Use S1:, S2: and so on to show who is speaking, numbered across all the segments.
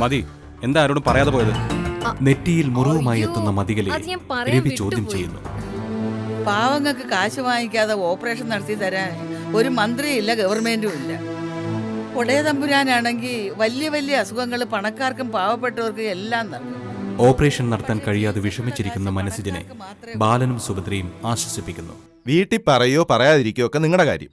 S1: മതി, എന്താ ആരോടും പറയാതെ പോയത്? നെറ്റിയിൽ മുറിവുമായി എത്തുന്ന മതികലെ രവി ചോദ്യം ചെയ്യുന്നു.
S2: പാവങ്ങൾക്ക് കാശ് വാങ്ങിക്കാതെ ഓപ്പറേഷൻ നടത്തി തരാൻ ഒരു മന്ത്രിയില്ല, ഗവൺമെന്റും ഇല്ല. ഒടേ തമ്പുരാനാണെങ്കിൽ വലിയ വലിയ അസുഖങ്ങൾ പണക്കാർക്കും പാവപ്പെട്ടവർക്കും എല്ലാം നൽകും.
S1: ഓപ്പറേഷൻ നടത്താൻ കഴിയാതെ വിഷമിച്ചിരിക്കുന്ന മനസ്സിനെ ബാലനും സുഭദ്രയും ആശ്വസിപ്പിക്കുന്നു.
S3: വീട്ടിൽ പറയോ പറയാതിരിക്കോ ഒക്കെ നിങ്ങളുടെ കാര്യം.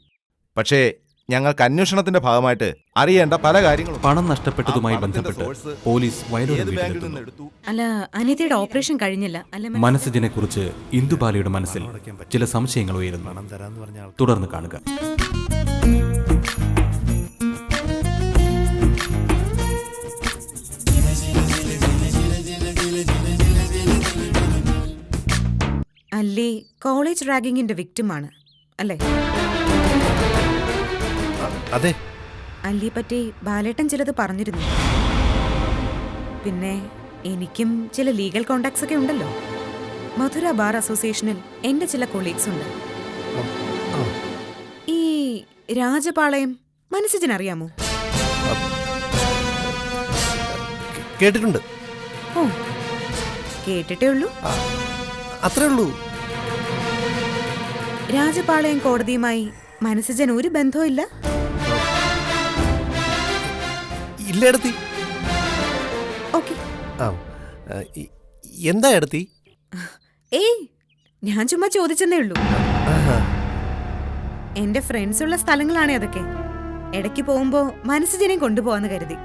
S3: പക്ഷേ ഞങ്ങൾക്ക് അന്വേഷണത്തിന്റെ ഭാഗമായിട്ട് അറിയേണ്ട പല കാര്യങ്ങളും.
S1: പണം നഷ്ടപ്പെട്ടതുമായി ബന്ധപ്പെട്ട് പോലീസ് വയലോരം വീട്ടിലെത്തുന്നു.
S4: അല്ല, അനിതയുടെ ഓപ്പറേഷൻ കഴിഞ്ഞില്ല അല്ല?
S1: മനസ്സിനെ കുറിച്ച് ഇന്ദുബാലയുടെ മനസ്സിൽ ചില സംശയങ്ങൾ ഉയരുന്നു. തുടർന്ന് കാണുക.
S4: അല്ലി കോളേജ് റാഗിങ്ങിന്റെ വിക്ടിമാണ് അല്ലേ?
S5: അതെ.
S4: അല്ലിയെ പറ്റി ബാലേട്ടൻ ചിലത് പറഞ്ഞിരുന്നു. പിന്നെ എനിക്കും ചില ലീഗൽ കോണ്ടാക്ട്സ് ഒക്കെ ഉണ്ടല്ലോ. മധുര ബാർ അസോസിയേഷനിൽ എന്റെ ചില കൊളീഗ്സ് ഉണ്ട്. ഈ രാജപാളയം മനസ്സിനറിയാമോ?
S5: കേട്ടിട്ടുണ്ട്.
S4: ഓ, കേട്ടിട്ടേ ഉള്ളൂ?
S5: അത്രേ ഉള്ളൂ.
S4: രാജപാളയം കോടതിയുമായി മനസ്സിജൻ ഒരു ബന്ധവും ഇല്ല?
S5: ഇല്ല എടുത്തി.
S4: ഓക്കെ.
S5: എന്താ എടുത്തി?
S4: ഏയ്, ഞാൻ ചുമ്മാ ചോദിച്ചെന്നേ ഉള്ളൂ. എന്റെ ഫ്രണ്ട്സ് ഉള്ള സ്ഥലങ്ങളാണേ അതൊക്കെ. ഇടയ്ക്ക് പോകുമ്പോ മനസ്സിജനെയും കൊണ്ടുപോവാന്ന് കരുതി.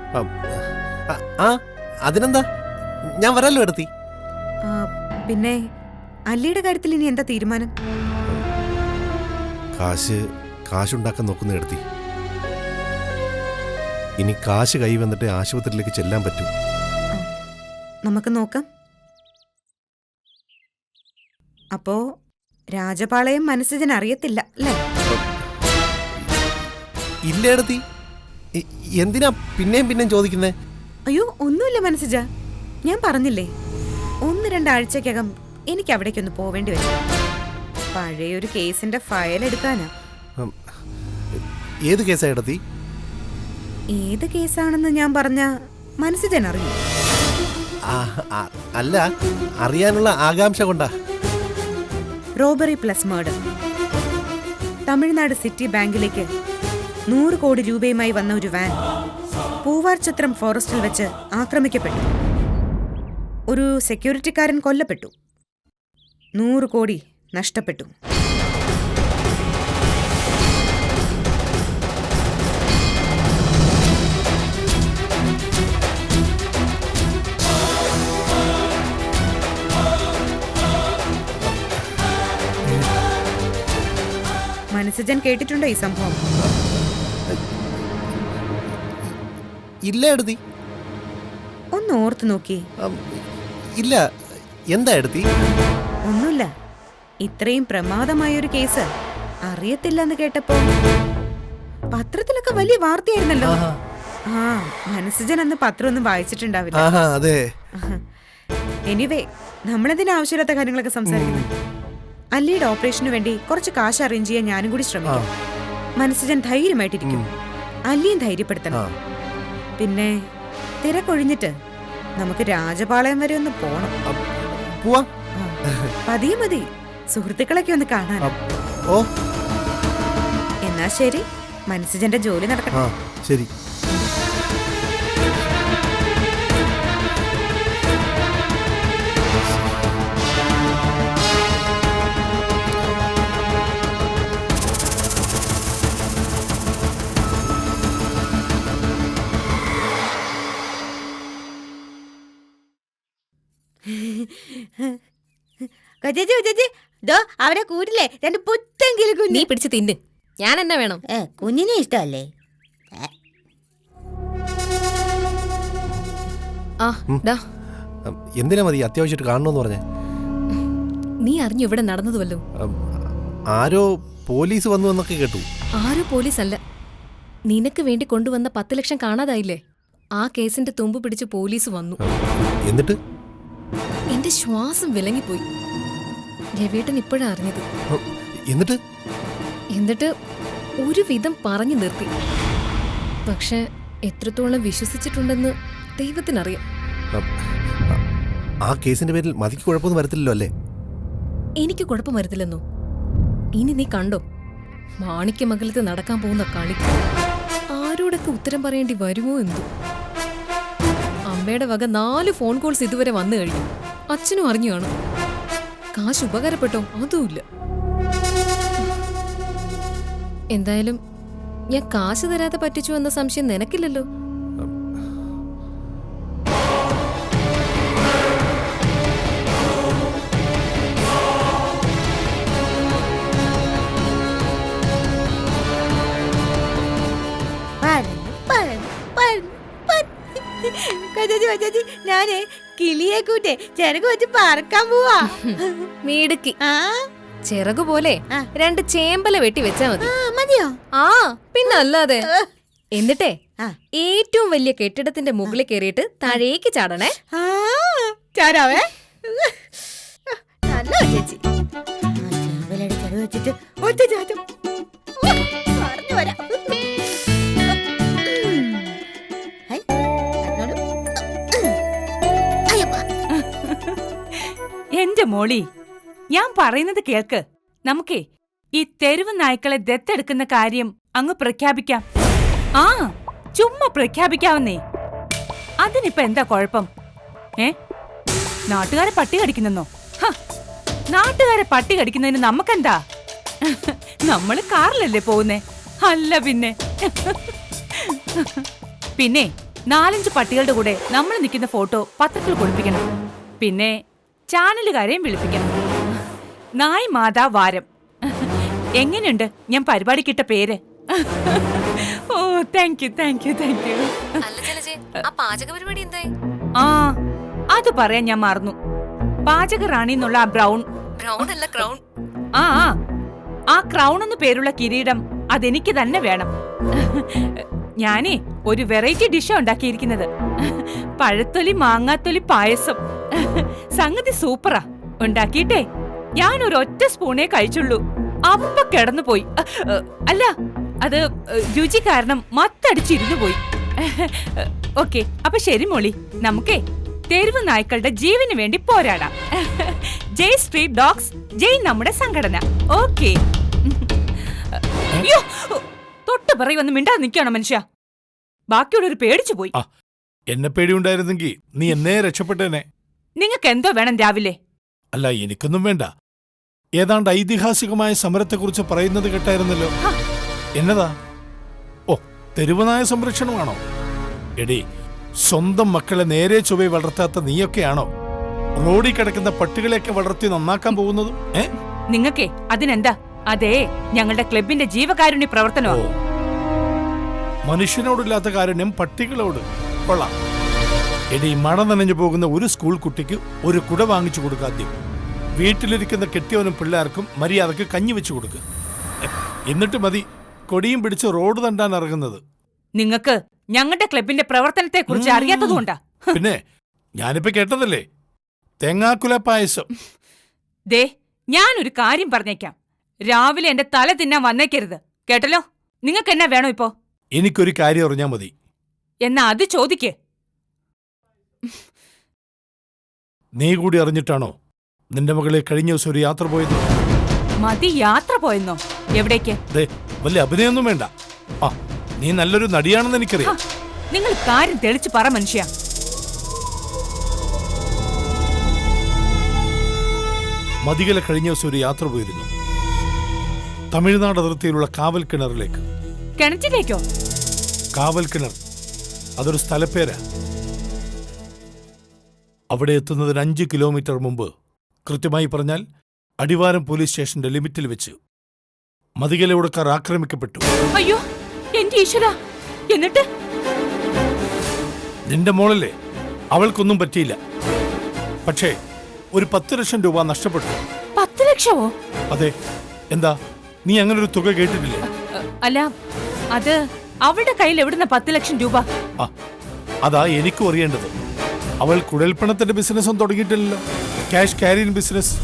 S5: അതിനെന്താ, ഞാൻ വരാലോ എടുത്തി.
S4: പിന്നെ അല്ലിയുടെ കാര്യത്തിൽ ഇനി എന്താ തീരുമാനം?
S5: കാശുണ്ടാക്കാൻ നോക്കുന്ന എടുത്തി. ഇനി കാശ് കൈ വന്നിട്ട് ആശുപത്രിയിലേക്ക് ചെല്ലാൻ പറ്റും.
S4: നമുക്ക് നോക്കാം. അപ്പോ രാജപാളയം മനസ്സിജൻ അറിയത്തില്ല അല്ലേ?
S5: ഇല്ല എടുത്തി. എന്തിനാ പിന്നെയും ചോദിക്കുന്നേ?
S4: അയ്യോ, ഒന്നുമില്ല മനസ്സിജ. ഞാൻ പറഞ്ഞില്ലേ, 1-2 ആഴ്ചക്കകം എനിക്ക് അവിടേക്കൊന്ന് പോവേണ്ടി വരും. പഴയൊരു കേസിന്റെ ഫയൽ എടുക്കാനാ.
S5: ഏത് കേസാ എടുത്തി?
S4: ഏത് കേസാണെന്ന് ഞാൻ പറഞ്ഞ മനസ്സിജൻ അറിയും.
S5: അല്ല, അറിയാനുള്ള ആകാംക്ഷ കൊണ്ടാ.
S4: Robbery plus murder. Tamil Nadu city ബാങ്കിലേക്ക് 100 കോടി രൂപയുമായി വന്ന ഒരു വാൻ പൂവാർചത്രം ഫോറസ്റ്റിൽ വെച്ച് ആക്രമിക്കപ്പെട്ടു. ഒരു സെക്യൂരിറ്റിക്കാരൻ കൊല്ലപ്പെട്ടു. 100 കോടി നഷ്ടപ്പെട്ടു. മനസ്സിജൻ കേട്ടിട്ടുണ്ടോ ഈ സംഭവം?
S5: ഇല്ല എടുത്തി.
S4: ഒന്ന് ഓർത്തു നോക്കി.
S5: ഇല്ല. എന്താ എടുത്തി?
S4: ഒന്നുമില്ല. ഇത്രയും പ്രമാദമായൊരു കേസ് അറിയത്തില്ലെന്ന് കേട്ടപ്പോ പത്രത്തിലൊക്കെ വലിയ വാർത്തയായിരുന്നല്ലോ. മനസ്സിജൻ അന്ന് പത്രമൊന്നും വായിച്ചിട്ടുണ്ടാവില്ല.
S5: അതെ.
S4: എനിവേ, നമ്മളെന്തിനാ ആവശ്യമില്ലാത്ത കാര്യങ്ങളൊക്കെ സംസാരിക്കുന്നത്? അല്ലിയുടെ ഓപ്പറേഷന് വേണ്ടി കുറച്ച് കാശ് അറേഞ്ച് ചെയ്യാൻ ഞാനും കൂടി ശ്രമിക്കും. മനസ്സിജൻ ധൈര്യമായിട്ടിരിക്കും. അല്ലിയും ധൈര്യപ്പെടുത്തണം. പിന്നെ തിരക്കൊഴിഞ്ഞിട്ട് നമുക്ക് രാജപാളയം വരെ ഒന്ന് പോണം. പതിയെ മതി, സുഹൃത്തുക്കളൊക്കെ ഒന്ന് കാണാൻ. എന്നാ ശരി, മനസ്സിജന്റെ ജോലി നടക്കട്ടെ.
S5: ശരി.
S6: അവരെ കൂട്ടില്ലേ 2 പുത്തെങ്കിലും കുഞ്ഞി
S7: പിടിച്ച് തിന്ന്. ഞാൻ എന്നാ വേണം?
S6: കുഞ്ഞിനെ ഇഷ്ടമല്ലേ?
S5: എന്തിനാ മതി അത്യാവശ്യമായിട്ട് കാണണമെന്ന് പറഞ്ഞേ?
S7: നീ അറിഞ്ഞു ഇവിടെ നടന്നതുവല്ലോ?
S5: ആരോ പോലീസ് വന്നു എന്നൊക്കെ കേട്ടു.
S7: ആരോ പോലീസ് അല്ല, നിനക്ക് വേണ്ടി കൊണ്ടുവന്ന 10 ലക്ഷം കാണാതായില്ലേ? ആ കേസിന്റെ തുമ്പ് പിടിച്ച് പോലീസ് വന്നു.
S5: എന്നിട്ട്
S7: എന്റെ ശ്വാസം വിലങ്ങിപ്പോയി. രവേട്ടൻ ഇപ്പോഴാ അറിഞ്ഞത്. എന്നിട്ട് ഒരു വിധം പറഞ്ഞു നിർത്തി. പക്ഷെ എത്രത്തോളം വിശ്വസിച്ചിട്ടുണ്ടെന്ന് ദൈവത്തിനറിയാം.
S5: ആ കേസിന്റെ പേരിൽ മതിക്ക് കുഴപ്പമൊന്നും വരത്തില്ലല്ലോ അല്ലേ?
S7: എനിക്ക് കുഴപ്പം വരുത്തില്ലെന്നോ? ഇനി നീ കണ്ടോ മാണിക്യമംഗലത്ത് നടക്കാൻ പോകുന്ന കളി. ആരോടൊക്കെ ഉത്തരം പറയേണ്ടി വരുമോ എന്തോ. അമ്മയുടെ വക 4 ഫോൺ കോൾസ് ഇതുവരെ വന്നു കഴിഞ്ഞു. അച്ഛനും അറിഞ്ഞു കാണും. കാശ് ഉപകാരപ്പെട്ടോ? അതുമില്ല. എന്തായാലും ഞാൻ കാശ് തരാതെ പറ്റിച്ചു എന്ന സംശയം നിനക്കില്ലല്ലോ?
S6: ഞാനേ കിളിയെ കൂട്ടെ ചെറുക്ക് വെച്ച് പറക്കാൻ പോവാ.
S7: മീടുക്കി. ചിറകു പോലെ 2 ചേമ്പല വെട്ടി വെച്ചാ മതി.
S6: മതിയോ?
S7: ആ പിന്നല്ലാതെ. എന്നിട്ടേ ഏറ്റവും വലിയ കെട്ടിടത്തിന്റെ മുകളിൽ കയറിയിട്ട് താഴേക്ക് ചാടണേ.
S6: ചാടാവേ. നല്ല ചേച്ചി ചെറുവ് വെച്ചിട്ട് ഒറ്റ ചാറ്റം പറഞ്ഞു വരാം.
S8: എന്റെ മോളി, ഞാൻ പറയുന്നത് കേൾക്ക്. നമുക്കേ ഈ തെരുവ് നായ്ക്കളെ ദത്തെടുക്കുന്ന കാര്യം അങ്ങ് പ്രഖ്യാപിക്കാം. ആ ചുമ്മാ പ്രഖ്യാപിക്കാവുന്നേ. അതിനിപ്പോ എന്താ കുഴപ്പം? നാട്ടുകാരെ പട്ടി കടിക്കുന്നെന്നോ? നാട്ടുകാരെ പട്ടി കടിക്കുന്നതിന് നമുക്കെന്താ? നമ്മള് കാറിലല്ലേ പോകുന്നേ? അല്ല പിന്നെ. പിന്നെ 4-5 പട്ടികളുടെ കൂടെ നമ്മൾ നിൽക്കുന്ന ഫോട്ടോ പത്രത്തിൽ കൊടുപ്പിക്കണം. പിന്നെ ചാനലുകാരെയും വിളിപ്പിക്കണം. നായ് മാതാ വാരം. എങ്ങനെയുണ്ട് ഞാൻ പരിപാടിക്കിട്ട പേര്? ഓ താങ്ക് യു. ആ അത് പറയാൻ ഞാൻ മറന്നു. പാചക റാണി എന്നുള്ള ആ ബ്രൗൺ
S7: അല്ല ക്രൗൺ.
S8: ആ ക്രൗൺ എന്ന് പേരുള്ള കിരീടം അതെനിക്ക് തന്നെ വേണം. ഞാനേ ഒരു വെറൈറ്റി ഡിഷാ ഉണ്ടാക്കിയിരിക്കുന്നത്. പഴത്തൊലി മാങ്ങാത്തൊലി പായസം. സംഗതി സൂപ്പറാ. ഉണ്ടാക്കിയിട്ടേ ഞാൻ ഒരൊറ്റ സ്പൂണേ കഴിച്ചുള്ളൂ. അപ്പ കിടന്നു പോയി. അല്ല അത് രുചി കാരണം മത്തടിച്ചിരുന്നു പോയി. ഓക്കെ, അപ്പൊ ശരി മോളി, നമുക്കേ തെരുവ് നായ്ക്കളുടെ ജീവന് വേണ്ടി പോരാടാം. ജയ് സ്ട്രീറ്റ് ഡോഗ്സ്, ജയ് നമ്മുടെ സംഘടന. ഓക്കെ. അയ്യോ, തൊട്ട് പറയുമെന്ന് മിണ്ടാതെ നിൽക്കണം മനുഷ്യ. ബാക്കിയുള്ളവർ പേടിച്ചു പോയി.
S5: എന്നെ പേടിയുണ്ടായിരുന്നെങ്കിൽ നീ എന്നേ രക്ഷപ്പെട്ടേനെ.
S8: നിങ്ങൾക്ക് എന്തോ വേണം രാവിലെ?
S5: അല്ല, എനിക്കൊന്നും വേണ്ട. ഏതാണ്ട് ഐതിഹാസികമായ സമരത്തെക്കുറിച്ച് പറയുന്നത് കേട്ടായിരുന്നല്ലോ. എന്നതാ? ഓ, തെരുവുനായ സംരക്ഷണമാണോ? എടീ, സ്വന്തം മക്കളെ നേരെ ചൊവ്വെ വളർത്താത്ത നീയൊക്കെയാണോ റോഡിൽ കിടക്കുന്ന പട്ടികളെയൊക്കെ വളർത്തി നന്നാക്കാൻ പോകുന്നത്?
S8: നിങ്ങൾക്കേ അതിനെന്താ? അതേ ഞങ്ങളുടെ ക്ലബിന്റെ ജീവകാരുണ്യ പ്രവർത്തനമോ?
S5: മനുഷ്യനോടില്ലാത്ത കാരുണ്യം പട്ടികളോട്. കൊള്ളാം. എടീ, മഴ നനഞ്ഞു പോകുന്ന ഒരു സ്കൂൾ കുട്ടിക്ക് ഒരു കുട വാങ്ങിച്ചു കൊടുക്കാദ്യം. വീട്ടിലിരിക്കുന്ന കെട്ടിയവനും പിള്ളേർക്കും മര്യാദക്ക് കഞ്ഞി വെച്ചു കൊടുക്കുക. എന്നിട്ട് മതി കൊടിയും പിടിച്ച് റോഡ് തണ്ടാൻ ഇറങ്ങുന്നത്.
S8: നിങ്ങൾക്ക് ഞങ്ങളുടെ ക്ലബിന്റെ പ്രവർത്തനത്തെ കുറിച്ച് അറിയാത്തതുകൊണ്ടാ.
S5: പിന്നെ ഞാനിപ്പോ കേട്ടതല്ലേ തേങ്ങാക്കുല പായസം.
S8: ദേ, ഞാനൊരു കാര്യം പറഞ്ഞേക്കാം. രാവിലെ എന്റെ തല തിന്നാൻ വന്നേക്കരുത്, കേട്ടല്ലോ? നിങ്ങൾക്ക് എന്നാ വേണോ ഇപ്പോ?
S5: എനിക്കൊരു കാര്യം അറിഞ്ഞാ മതി.
S8: എന്നാ അത് ചോദിക്കേ.
S5: നീ കൂടി അറിഞ്ഞിട്ടാണോ നിന്റെ മകളെ കഴിഞ്ഞ ദിവസം ഒരു യാത്ര പോയത്?
S8: മതി, യാത്ര പോയെന്നോ? എവിടേക്ക്?
S5: വലിയ അഭിനയൊന്നും വേണ്ട. നീ നല്ലൊരു നടിയാണെന്ന് എനിക്കറിയാം.
S8: നിങ്ങൾ കാര്യം തെളിച്ചു പറ മനുഷ്യ.
S5: മതികല കഴിഞ്ഞ ദിവസം ഒരു യാത്ര പോയിരുന്നു. തമിഴ്നാട് അതിർത്തിയിലുള്ള കാവൽ കിണറിലേക്ക്.
S8: കിണറ്റിലേക്കോ?
S5: കാവൽ കിണർ അതൊരു സ്ഥലപ്പേരാ. അവിടെ എത്തുന്നതിന് 5 കിലോമീറ്റർ മുമ്പ്, കൃത്യമായി പറഞ്ഞാൽ അടിവാരം പോലീസ് സ്റ്റേഷന്റെ ലിമിറ്റിൽ വെച്ച് മതികലയോടക്കാർ ആക്രമിക്കപ്പെട്ടു.
S8: അയ്യോ എന്റെ ഈശ്വരാ! എന്നിട്ട്?
S5: നിന്റെ മോളല്ലേ, അവൾക്കൊന്നും പറ്റിയില്ല. പക്ഷേ ഒരു 10 ലക്ഷം രൂപ നഷ്ടപ്പെട്ടു.
S8: 10 ലക്ഷമോ?
S5: അതെ. എന്താ, നീ അങ്ങനെ ഒരു തുക കേട്ടിട്ടില്ലേ?
S8: അല്ല, അത് അവളുടെ കയ്യിൽ എവിടുന്ന 10 ലക്ഷം രൂപ?
S5: അതാ എനിക്കും അറിയേണ്ടത്. അവൾ കുഴൽപ്പണത്തിന്റെ ബിസിനസ്സും തുടങ്ങിയിട്ടില്ലല്ലോ, ക്യാഷ് ക്യാരിയൻ ബിസിനസ്.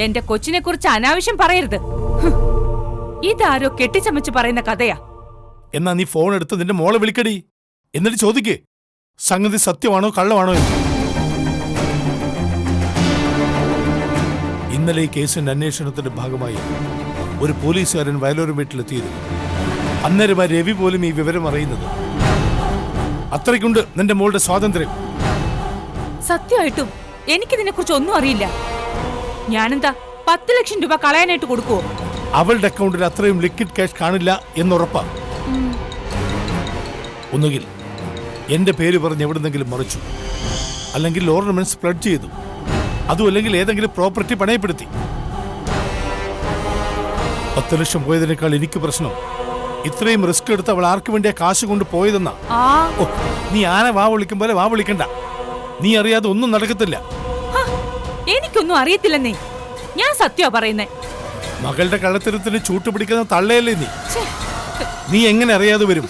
S8: എന്റെ കൊച്ചിനെ കുറിച്ച് അനാവശ്യം പറയരുത്. ഇതാരോ കെട്ടിച്ചമച്ച് പറയുന്ന കഥയാ.
S5: എന്നാ നീ ഫോൺ എടുത്ത് നിന്റെ മോളെ വിളിക്കടി, എന്നിട്ട് ചോദിക്കേ സംഗതി സത്യമാണോ കള്ളമാണോ എന്ന്. ഇന്നലെ ഈ കേസിന്റെ അന്വേഷണത്തിന്റെ ഭാഗമായി ഒരു പോലീസുകാരൻ വയലോരം വീട്ടിലെത്തിയിരുന്നു. അന്നേരമായി രവി പോലും ഈ വിവരം അറിയുന്നത്. അത്രയ്ക്കുണ്ട് നിന്റെ മോളുടെ സ്വാതന്ത്ര്യം.
S8: സത്യമായിട്ടും എനിക്കിതിനെ കുറിച്ച് ഒന്നും അറിയില്ല. ഞാനെന്താ 10 ലക്ഷം രൂപ കളയാനായിട്ട് കൊടുക്കുവോ?
S5: അവളുടെ അക്കൗണ്ടിൽ അത്രയും ലിക്വിഡ് ക്യാഷ് കാണില്ല എന്നുറപ്പാ. ഒന്നുകിൽ എന്റെ പേര് പറഞ്ഞ് എവിടുന്നെങ്കിലും മറിച്ചു, അല്ലെങ്കിൽ ഓർണമെന്റ്സ് ഫ്ലഡ് ചെയ്തു, അതും അല്ലെങ്കിൽ ഏതെങ്കിലും പ്രോപ്പർട്ടി പണയപ്പെടുത്തി. 10 ലക്ഷം പോയതിനേക്കാൾ എനിക്ക് പ്രശ്നം ഇത്രയും റിസ്ക് എടുത്ത് അവൾ ആർക്ക് വേണ്ടിയാ കാശ് കൊണ്ട് പോയതെന്നാ. ഓ, നീ ആനെ വാ വിളിക്കും പോലെ വാ വിളിക്കണ്ട. നീ അറിയാതെ ഒന്നും നടക്കത്തില്ല.
S8: എനിക്കൊന്നും അറിയത്തില്ലെന്നേ. ഞാൻ സത്യമാ പറയുന്നേ.
S5: മകളുടെ കള്ളത്തരത്തിന് ചൂട്ടുപിടിക്കുന്ന തള്ളയല്ലേ നീ. നീ എങ്ങനെ അറിയാതെ വരും?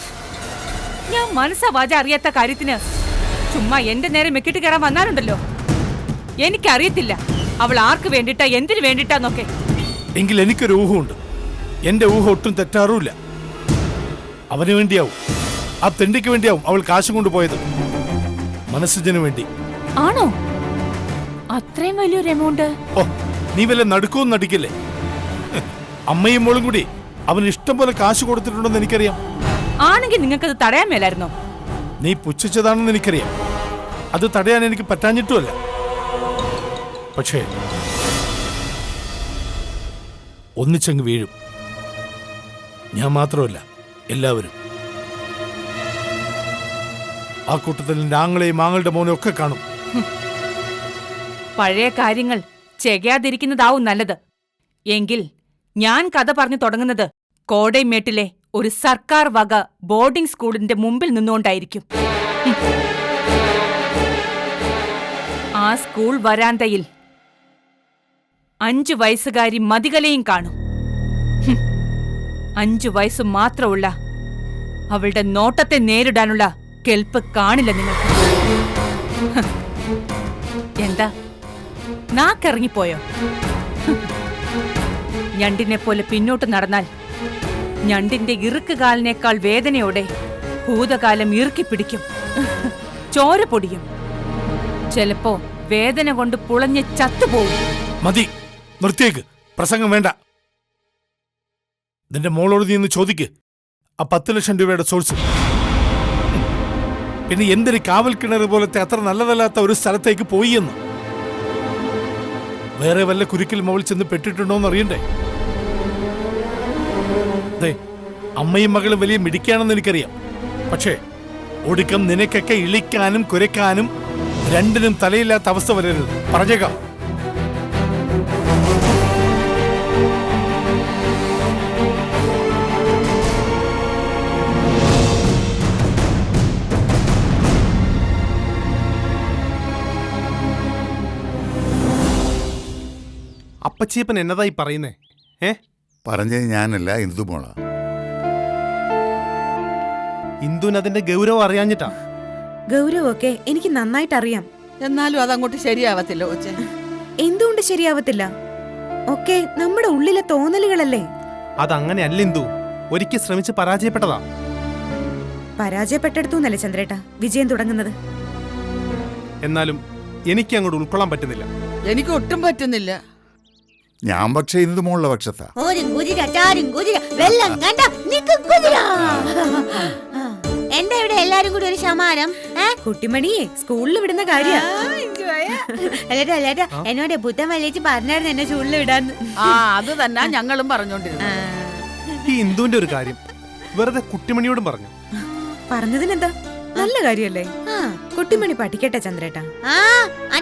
S8: ഞാൻ മനസ്സാ വാച അറിയാത്ത കാര്യത്തിന് ചുമ്മാ എന്റെ നേരെ മെക്കിട്ട് കയറാൻ വന്നാലുണ്ടല്ലോ. എനിക്കറിയത്തില്ല അവൾ ആർക്ക് വേണ്ടിട്ടാ എന്തിനു വേണ്ടിട്ടാന്നൊക്കെ.
S5: എങ്കിൽ എനിക്കൊരു ഊഹമുണ്ട്. എന്റെ ഊഹം ഒട്ടും തെറ്റാറുമില്ല. അവന് വേണ്ടിയാവും, ആ തെണ്ടിക്ക് വേണ്ടിയാവും അവൾ കാശ് കൊണ്ടുപോയത്. മനസ്സിന് വേണ്ടി.
S8: ആണോ? അത്രയും വലിയൊരു എമൗണ്ട്?
S5: ഓ, നീ വല്ല നടുക്കവും നടിക്കല്ലേ. അമ്മയും മോളും കൂടി അവന് ഇഷ്ടം പോലെ കാശ് കൊടുത്തിട്ടുണ്ടെന്ന് എനിക്കറിയാം.
S8: ആണെങ്കിൽ നിങ്ങൾക്കത് തടയാൻ മേലായിരുന്നോ?
S5: നീ പുച്ഛിച്ചതാണെന്ന് എനിക്കറിയാം. അത് തടയാൻ എനിക്ക് പറ്റാഞ്ഞിട്ടുമല്ല. പക്ഷേ ഒന്നിച്ചങ്ങ് വീഴും. ഞാൻ മാത്രമല്ല, എല്ലാവരും. ആ കൂട്ടത്തിൽ എൻ്റെ ആങ്ങളെയും ആങ്ങളുടെ മോനും ഒക്കെ കാണും.
S8: പഴയ കാര്യങ്ങൾ ചെയ്യാതിരിക്കുന്നതാവും നല്ലത്. എങ്കിൽ ഞാൻ കഥ പറഞ്ഞു തുടങ്ങുന്നത് കോടൈമേട്ടിലെ ഒരു സർക്കാർ വക ബോർഡിംഗ് സ്കൂളിന്റെ മുമ്പിൽ നിന്നുകൊണ്ടായിരിക്കും. ആ സ്കൂൾ വരാന്തയിൽ 5 വയസ്സുകാരി മതികലയും കാണും. 5 വയസ്സ് മാത്രമുള്ള അവളുടെ നോട്ടത്തെ നേരിടാനുള്ള കെൽപ്പ് കാണില്ല നിങ്ങൾക്ക്. എന്താ നാക്കിറങ്ങിപ്പോയോ? ഞണ്ടിനെ പോലെ പിന്നോട്ട് നടന്നാൽ ഞണ്ടിന്റെ ഇറുക്കുകാലിനേക്കാൾ വേദനയോടെ ഭൂതകാലം ഇറുക്കിപ്പിടിക്കും, ചോര പൊടിയും, ചിലപ്പോ വേദന കൊണ്ട് പുളഞ്ഞ് ചത്തുപോകും.
S5: മതി, നിർത്തിയേക്ക്. പ്രസംഗം വേണ്ട. നിന്റെ മോളോട് നീ ഒന്ന് ചോദിക്ക് ആ 10 ലക്ഷം രൂപയുടെ സോഴ്സ്. പിന്നെ എന്തൊരു കാവൽ കിണർ പോലത്തെ അത്ര നല്ലതല്ലാത്ത ഒരു സ്ഥലത്തേക്ക് പോയി എന്ന്. വേറെ വല്ല കുരുക്കിൽ മോൾ ചെന്ന് പെട്ടിട്ടുണ്ടോന്ന് അറിയണ്ടേ? അമ്മയും മകളും വലിയ മിടിക്കാണെന്ന് എനിക്കറിയാം. പക്ഷേ ഒടുക്കം നിനക്കൊക്കെ ഇളിക്കാനും കുരയ്ക്കാനും രണ്ടിനും തലയില്ലാത്ത അവസ്ഥ വരരുത്. പറഞ്ഞേക്കാം.
S9: അപ്പച്ചിയപ്പൻ എന്നതായി പറയുന്നേ?
S10: പറഞ്ഞത് ഞാനല്ല, ഇന്ദുമോള.
S9: ഇന്ദുവിന് അതിന്റെ ഗൗരവം അറിയാഞ്ഞിട്ടാ.
S4: ഗൗരവമൊക്കെ എനിക്ക് നന്നായിട്ട് അറിയാം.
S2: എന്നാലും അതങ്ങോട്ട് ശരിയാവത്തില്ല കൊച്ചേ.
S4: എന്തുകൊണ്ട് ശരിയാവത്തില്ല? ഒക്കെ നമ്മുടെ ഉള്ളിലെ തോന്നലുകളല്ലേ.
S9: അതങ്ങനെയല്ല ഇന്ദു, ഒരിക്കൽ ശ്രമിച്ച് പരാജയപ്പെട്ടതാ.
S4: പരാജയപ്പെട്ടെടുത്തൂന്നല്ലേ ചന്ദ്രേട്ട വിജയം തുടങ്ങുന്നത്.
S9: എന്നാലും എനിക്ക് അങ്ങോട്ട് ഉൾക്കൊള്ളാൻ പറ്റുന്നില്ല.
S2: എനിക്ക് ഒട്ടും പറ്റുന്നില്ല.
S10: ഞാൻ പക്ഷേ ഇന്ദുമോളുടെ പക്ഷത്താ.
S6: ഒരു കുതിര ചാരും കുതിര വെള്ളം കണ്ട നിക്ക് കുതിര. എന്റെ ഇവിടെ എല്ലാരും കൂടി ഒരു ശമാരം.
S4: കുട്ടിമണിയെ സ്കൂളിൽ വിടുന്ന കാര്യ.
S6: അല്ലേട്ടാ എന്നോട് ബുദ്ധൻ വലിച്ച് പറഞ്ഞായിരുന്നു എന്നെ സ്കൂളിൽ വിടാന്ന്.
S2: അത് തന്നെ ഞങ്ങളും പറഞ്ഞോണ്ടിരുന്നു.
S9: ഈ ഇന്ദുവിന്റെ ഒരു കാര്യം വെറുതെ കുട്ടിമണിയോടും പറഞ്ഞു.
S4: പറഞ്ഞതിനെന്താ, നല്ല കാര്യല്ലേ. കുട്ടിമണി പഠിക്കട്ടെ ചന്ദ്രേട്ട.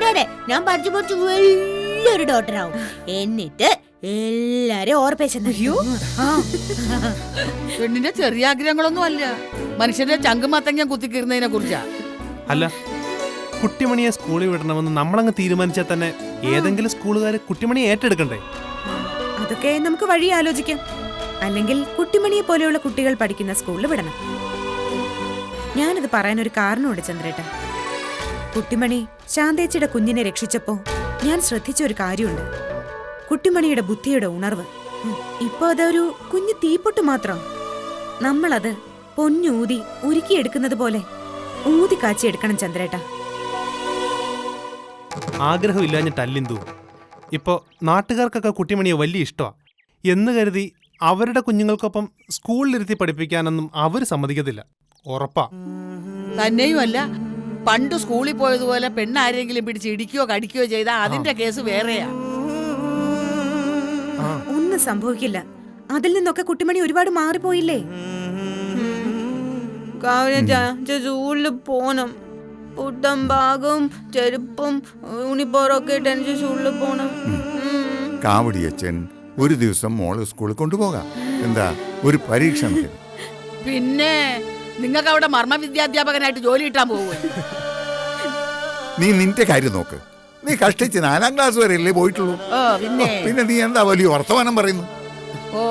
S6: അതെ, ഞാൻ പഠിച്ചു പഠിച്ചു വലിയൊരു ഡോക്ടറാവും. എന്നിട്ട് എല്ലാരും ഓർപ്പേശോ.
S2: പെണ്ണിന്റെ ചെറിയ ആഗ്രഹങ്ങളൊന്നും അല്ല, മനുഷ്യന്റെ ചങ്കുമാത്തങ്ങ കുത്തിക്കീറുന്നതിനെ കുറിച്ചാ.
S9: അല്ല, കുട്ടിമണിയെ സ്കൂളിൽ വിടണമെന്ന് നമ്മളങ്ങ് തീരുമാനിച്ചാൽ തന്നെ ഏതെങ്കിലും സ്കൂളുകാര് കുട്ടിമണിയെ ഏറ്റെടുക്കണ്ടേ?
S4: അതൊക്കെ നമുക്ക് വഴി ആലോചിക്കാം. അല്ലെങ്കിൽ കുട്ടിമണിയെ പോലെയുള്ള കുട്ടികൾ പഠിക്കുന്ന സ്കൂളിൽ വിടണം. ഞാനിത് പറയാനൊരു കാരണമുണ്ട് ചന്ദ്രേട്ട. കുട്ടിമണി ശാന്തേച്ചിയുടെ കുഞ്ഞിനെ രക്ഷിച്ചപ്പോ ഞാൻ ശ്രദ്ധിച്ച ഒരു കാര്യമുണ്ട്. കുട്ടിമണിയുടെ ബുദ്ധിയുടെ ഉണർവ്. ഇപ്പൊ അതൊരു കുഞ്ഞു തീപ്പൊട്ട് മാത്രം. നമ്മളത് പൊന്നൂതി ഉരുക്കിയെടുക്കുന്നത് പോലെ ഊതി കാച്ചി എടുക്കണം ചന്ദ്രേട്ടാ.
S9: ആഗ്രഹമില്ലാഞ്ഞിട്ടല്ലിന്തു. ഇപ്പോ നാട്ടുകാർക്കൊക്കെ കുട്ടിമണിയെ വലിയ ഇഷ്ടമാ എന്ന് കരുതി അവരുടെ കുഞ്ഞുങ്ങൾക്കൊപ്പം സ്കൂളിലിരുത്തി പഠിപ്പിക്കാനൊന്നും അവർ സമ്മതിക്കത്തില്ല. ഉറപ്പാ.
S2: തന്നെയുമല്ല, പണ്ട് സ്കൂളിൽ പോയതുപോലെ പെണ്ണാരെങ്കിലും പിടിച്ച് ഇടിക്കുകയോ കടിക്കുകയോ ചെയ്താൽ അതിന്റെ കേസ് വേറെയാ.
S4: ഒന്നും സംഭവിക്കില്ല. അതിൽ നിന്നൊക്കെ കുട്ടിമണി ഒരുപാട് മാറിപ്പോയില്ലേ.
S6: സ്കൂളിൽ പോണം. പുട്ടും ബാഗും ചെരുപ്പും യൂണിഫോറൊക്കെ ഇട്ട് എനിക്ക് സ്കൂളിൽ പോണം.
S10: കാവടിയച്ഛൻ ഒരു ദിവസം മോള് സ്കൂളിൽ കൊണ്ടുപോകാം. എന്താ ഒരു പരീക്ഷണത്തിന്?
S2: പിന്നെ നിങ്ങൾക്ക് അവിടെ മർമ്മ വിദ്യാധ്യാപകനായിട്ട് ജോലി കിട്ടാൻ പോവുക.
S10: നീ നിന്റെ കാര്യം നോക്ക്. നീ കഷ്ടിച്ച് 4ാം ക്ലാസ് വരെയല്ലേ പോയിട്ടുള്ളൂ. പിന്നെ നീ എന്താ വലിയ വർത്തമാനം പറയുന്നു?
S2: ഓ,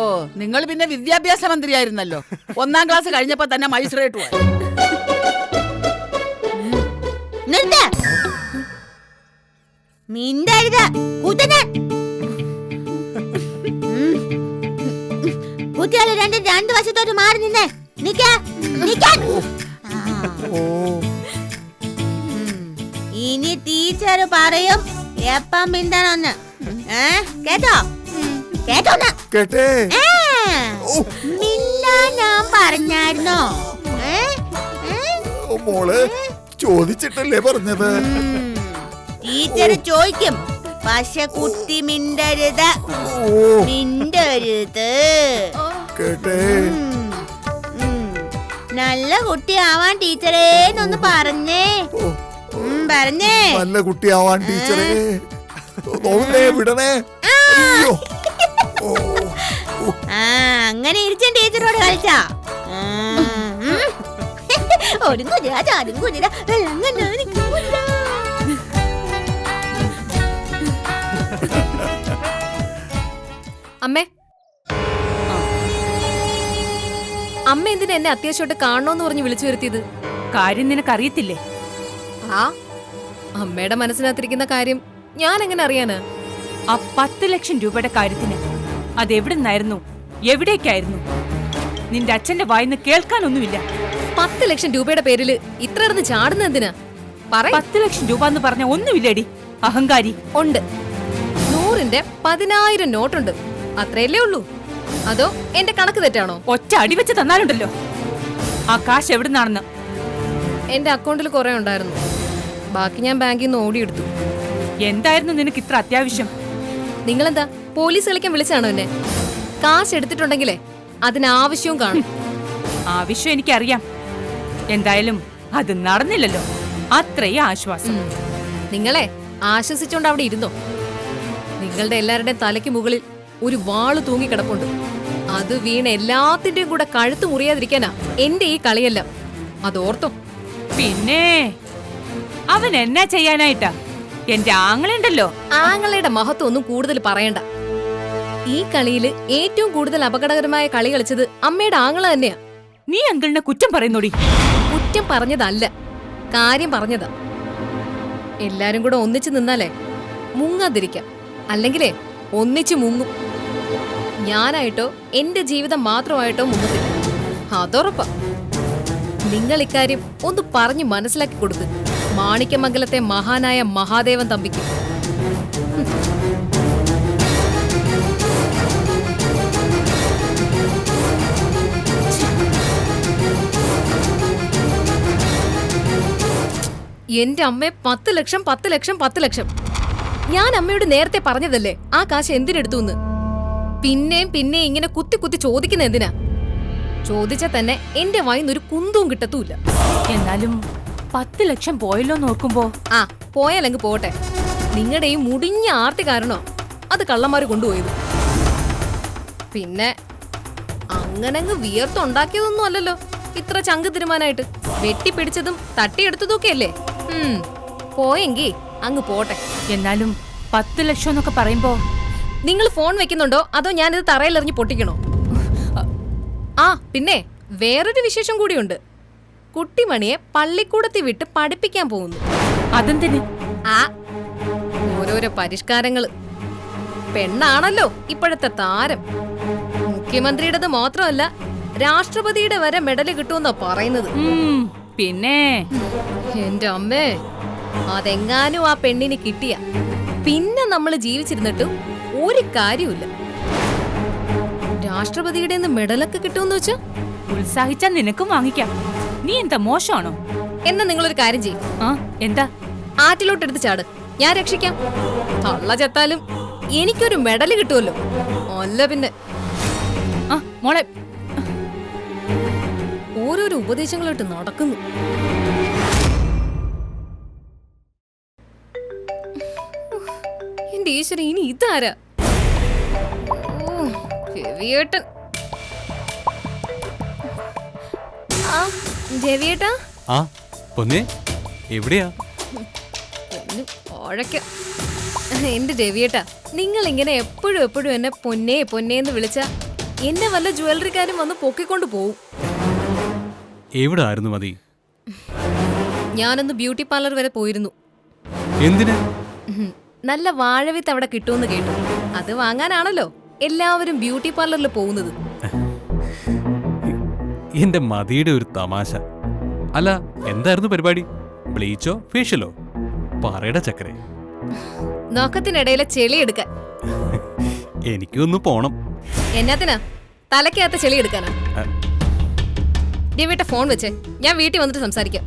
S2: നിങ്ങൾ പിന്നെ വിദ്യാഭ്യാസ മന്ത്രിയായിരുന്നല്ലോ. 1ാം ക്ലാസ് കഴിഞ്ഞപ്പോ തന്നെ മജിസ്ട്രേറ്റ് പോയി.
S6: കുട്ടികളെ രണ്ട് വശത്തോട്ട് മാറി നിന്നേ. ഇനി ടീച്ചർ പറയും എപ്പം മിണ്ടണമെന്ന്. കേട്ടോ കേട്ടോന്ന്
S10: കേട്ടേ?
S6: മിണ്ടാൻ ഞാൻ പറഞ്ഞായിരുന്നോ?
S10: മോള് ചോദിച്ചിട്ടല്ലേ പറഞ്ഞത്?
S6: ടീച്ചർ ചോദിക്കും, പക്ഷെ കുട്ടി മിണ്ടരുത്. മിണ്ടരുത്.
S10: കേട്ടേ?
S6: നല്ല കുട്ടിയാവാൻ ടീച്ചറേന്നൊന്ന് പറഞ്ഞേ. പറഞ്ഞേ.
S10: നല്ല കുട്ടിയാവാൻ ടീച്ചറേ. വിടണേ.
S6: അങ്ങനെ ഇരിച്ച ടീച്ചറോട് കളിച്ചാ ഒരു കുതിര ചാടും കുതിര വെള്ളം
S7: അമ്മേ, അമ്മ എന്തിനാ എന്നെ അത്യാവശ്യമായിട്ട് കാണണോന്ന് പറഞ്ഞ് വിളിച്ചു വരുത്തിയത്?
S8: കാര്യം നിനക്കറിയത്തില്ലേ?
S7: ആ, അമ്മയുടെ മനസ്സിനകത്തിരിക്കുന്ന കാര്യം ഞാൻ എങ്ങനെ അറിയാനാ?
S8: ആ 10 ലക്ഷം രൂപയുടെ കാര്യത്തിന് അതെവിടെ നിന്നായിരുന്നു, എവിടേക്കായിരുന്നു? നിന്റെ അച്ഛന്റെ വായിന്ന് കേൾക്കാനൊന്നുമില്ല.
S7: 10 ലക്ഷം രൂപയുടെ പേരിൽ ഇത്ര ഇടന്ന് ചാടുന്ന എന്തിനാ?
S8: 10 ലക്ഷം രൂപ എന്ന് പറഞ്ഞ ഒന്നുമില്ലേടി, അഹങ്കാരി.
S7: ഉണ്ട്. 100ന്റെ 10,000 നോട്ടുണ്ട്. അത്രയല്ലേ ഉള്ളൂ? അതോ എന്റെ കണക്ക് തെറ്റാണോ?
S8: ഒറ്റ അടിവെച്ച് തന്നാലുണ്ടല്ലോ. ആ കാശ് എവിടുന്നാണെന്ന്?
S7: എന്റെ അക്കൗണ്ടിൽ കുറെ ഉണ്ടായിരുന്നു. ബാക്കി ഞാൻ ബാങ്കിൽ നിന്ന് ഓടിയെടുത്തു.
S8: എന്തായിരുന്നു നിനക്ക് ഇത്ര അത്യാവശ്യം?
S7: നിങ്ങളെന്താ പോലീസ് കളിക്കാൻ വിളിച്ചാണോ എന്നെ? കാശ് എടുത്തിട്ടുണ്ടെങ്കിലേ അതിനാവശ്യവും കാണും.
S8: ആവശ്യം എനിക്കറിയാം. എന്തായാലും അത് നടന്നില്ലല്ലോ, അത്രയും ആശ്വാസം.
S7: നിങ്ങളെ ആശ്വസിച്ചോണ്ട് അവിടെ ഇരുന്നോ. നിങ്ങളുടെ എല്ലാവരുടെയും തലയ്ക്ക് മുകളിൽ ഒരു വാള് തൂങ്ങിക്കിടപ്പുണ്ട്. അത് വീണ് എല്ലാത്തിന്റെയും കൂടെ കഴുത്ത് മുറിയാതിരിക്കാനാ എന്റെ ഈ കളിയല്ല. അതോർത്തോ.
S8: പിന്നെ അവൻ എന്നാ ചെയ്യാനായിട്ടാ? എന്റെ ആങ്ങളുണ്ടല്ലോ.
S7: ആങ്ങളുടെ മഹത്വം ഒന്നും കൂടുതൽ പറയണ്ട. ഈ കളിയില് ഏറ്റവും കൂടുതൽ അപകടകരമായ കളി കളിച്ചത് അമ്മയുടെ ആങ്ങള തന്നെയാ.
S8: നീ അങ്കിളിനെ കുറ്റം പറയുന്നോടി?
S7: കുറ്റം പറഞ്ഞതല്ല, കാര്യം പറഞ്ഞതാ. എല്ലാരും കൂടെ ഒന്നിച്ചു നിന്നാലേ മുങ്ങാതിരിക്കാം. അല്ലെങ്കിലേ ഒന്നിച്ചു മുങ്ങും. ഞാനായിട്ടോ എന്റെ ജീവിതം മാത്രമായിട്ടോ മുങ്ങത്തില്ല, അതുറപ്പാ. നിങ്ങൾ ഇക്കാര്യം ഒന്ന് പറഞ്ഞു മനസ്സിലാക്കി കൊടുക്ക് മാണിക്യമംഗലത്തെ മഹാനായ മഹാദേവൻ തമ്പിക്ക്. എന്റെ അമ്മയെ 10 ലക്ഷം 10 ലക്ഷം 10 ലക്ഷം. ഞാൻ അമ്മയോട് നേരത്തെ പറഞ്ഞതല്ലേ ആ കാശ് എന്തിനെടുത്തു എന്ന്. പിന്നെയും പിന്നെയും ഇങ്ങനെ കുത്തി കുത്തി ചോദിക്കുന്ന എന്തിനാ? ചോദിച്ചാൽ തന്നെ എന്റെ വായിന്നൊരു കുന്തവും കിട്ടത്തൂല്ല.
S8: എന്നാലും 10 ലക്ഷം പോയല്ലോ നോക്കുമ്പോ.
S7: ആ, പോയാലങ്ങ് പോട്ടെ. നിങ്ങളുടെ ഈ മുടിഞ്ഞ ആർത്തി കാരണോ അത് കള്ളന്മാര് കൊണ്ടുപോയത്. പിന്നെ അങ്ങനങ്ങ് വിയർത്തുണ്ടാക്കിയതൊന്നും അല്ലല്ലോ ഇത്ര ചങ്ക് തീരുമാനായിട്ട്. വെട്ടിപ്പിടിച്ചതും തട്ടിയെടുത്തതും ഒക്കെ അല്ലേ. പോയെങ്കി അങ്ങ് പോട്ടെ.
S8: എന്നാലും 10 ലക്ഷം എന്നൊക്കെ പറയുമ്പോ
S7: നിങ്ങൾ ഫോൺ വെക്കുന്നുണ്ടോ അതോ ഞാനിത് തറയിലെറിഞ്ഞ് പൊട്ടിക്കണോ? ആ, പിന്നെ വേറൊരു വിശേഷം കൂടിയുണ്ട്. കുട്ടിമണിയെ പള്ളിക്കൂടത്തിൽ വിട്ട് പഠിപ്പിക്കാൻ പോകുന്നു.
S8: അതെന്തിന്?
S7: ആ, ഓരോരോ പരിഷ്കാരങ്ങള്. പെണ്ണാണല്ലോ ഇപ്പോഴത്തെ താരം. മുഖ്യമന്ത്രിയുടേത് മാത്രമല്ല രാഷ്ട്രപതിയുടെ വരെ മെഡല് കിട്ടുമെന്നാ പറയുന്നത്.
S8: പിന്നെ
S7: എന്റെ അമ്മേ, അതെങ്ങാനും ആ പെണ്ണിന് കിട്ടിയ പിന്നെ നമ്മൾ ജീവിച്ചിരുന്നിട്ടും ഒരു കാര്യമില്ല. രാഷ്ട്രപതിയുടെ മെഡലൊക്കെ കിട്ടുമെന്ന് വെച്ചാ
S8: ഉത്സാഹിച്ചാ നിനക്കും വാങ്ങിക്കാം. നീ എന്താ മോശമാണോ?
S7: എന്നാ നിങ്ങളൊരു കാര്യം ചെയ്യും,
S8: ആ എന്താ?
S7: ആറ്റിലോട്ടെടുത്ത് ചാട്, ഞാൻ രക്ഷിക്കാം. തള്ള ചത്താലും എനിക്കൊരു മെഡൽ കിട്ടുമല്ലോ. അല്ല പിന്നെ
S8: ആ മോളെ,
S7: ഓരോരോ ഉപദേശങ്ങളായിട്ട് നടക്കുന്നു. എന്റെ ഈശ്വരൻ, ഇനി ഇതാരാ? ഓ, രവിയേട്ടൻ. ആ, രവിയേട്ടാ.
S1: ആ പൊന്നേ, എവിടെയാ?
S7: ഓഴക്ക. എന്റെ രവിയേട്ടാ, നിങ്ങൾ ഇങ്ങനെ എപ്പോഴും എപ്പോഴും എന്നെ പൊന്നേ പൊന്നേന്ന് വിളിച്ച എന്നെ വല്ല ജ്വല്ലറിക്കാരും വന്ന് പൊക്കിക്കൊണ്ട് പോവും.
S1: എവിടെ ആയിരുന്നു മതി?
S7: ഞാനൊന്ന് ബ്യൂട്ടി പാർലർ വരെ പോയിരുന്നു.
S1: എന്തിന്?
S7: നല്ല വാഴവിത്ത് അവിടെ കിട്ടുമെന്ന് കേട്ടു. അത് വാങ്ങാനാണല്ലോ എല്ലാവരും ബ്യൂട്ടി പാർലറിൽ പോകുന്നത്.
S1: എന്റെ മതിയുടെ ഒരു തമാശ. അല്ല, എന്തായിരുന്നു പരിപാടി? ബ്ലീച്ചോ ഫേഷ്യലോ? പറയട ചക്കരെ.
S7: നോക്കത്തിനിടയിലെ ചെളി എടുക്കാൻ.
S1: എനിക്കൊന്ന് പോണം.
S7: എന്നാത്തിനാ? തലക്കകത്ത് ചെളി എടുക്കാനാ? രവിയേട്ട ഫോൺ വെച്ചേ, ഞാൻ വീട്ടിൽ വന്നിട്ട് സംസാരിക്കാം.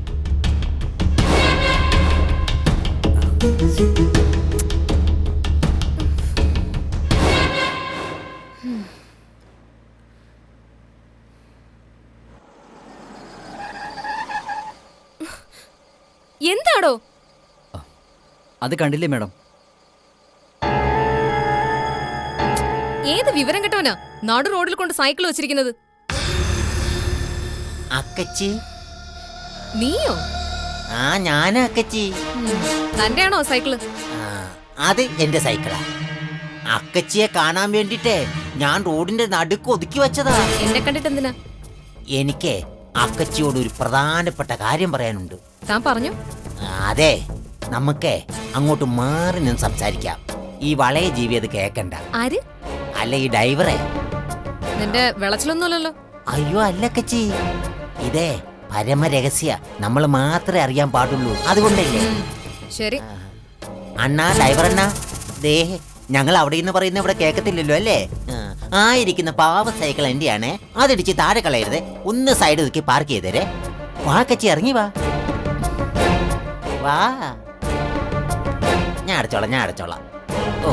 S7: എന്താടോ?
S11: അത് കണ്ടില്ലേ മാഡം?
S7: ഏത് വിവരം കെട്ടവനാ നാട് റോഡിൽ കൊണ്ട് സൈക്കിൾ വെച്ചിരിക്കുന്നത്?
S11: അക്കച്ചി.
S7: നീയോ?
S11: ആ, ഞാനാ അക്കച്ചി.
S7: തന്റെയാണോ സൈക്കിള്?
S11: അത് എന്റെ സൈക്കിളാ. അക്കച്ചിയെ കാണാൻ വേണ്ടിട്ടേ ഞാൻ റോഡിന്റെ നടുക്ക് ഒതുക്കി വെച്ചതാ.
S7: എന്നെ കണ്ടിട്ട് എന്തിനാ?
S11: എനിക്ക് അക്കച്ചിയോട് ഒരു പ്രധാനപ്പെട്ട കാര്യം പറയാനുണ്ട്.
S7: താൻ പറഞ്ഞു.
S11: അതെ, നമുക്കേ അങ്ങോട്ട് മാറി നിന്ന് സംസാരിക്കാം. ഈ വളയ ജീവി അത് കേക്കണ്ട.
S7: ആര്?
S11: അല്ല, ഈ ഡ്രൈവറെ.
S7: നിന്റെ വിളച്ചിലൊന്നുമല്ലല്ലോ.
S11: അയ്യോ അല്ല അക്കച്ചി, ഇതേ പരമരഹസ്യ, നമ്മൾ മാത്രമേ അറിയാൻ പാടുള്ളൂ. അതുകൊണ്ടല്ലേ.
S7: ശരി.
S11: അണ്ണാ, ഡ്രൈവർ അണ്ണാ, ദേ ഞങ്ങൾ അവിടെ നിന്ന് പറയുന്ന ഇവിടെ കേക്കത്തില്ലല്ലോ അല്ലേ? ആ ഇരിക്കുന്ന പാവ സൈക്കിൾ എന്റെയാണ്. അതിടിച്ച് താഴെ കളയരുത്. ഒന്ന് സൈഡ് ഒതുക്കി പാർക്ക് ചെയ്തേരെ. വാ കച്ചി, ഇറങ്ങി വാ. വാ, ഞാൻ അടച്ചോളാം. ഓ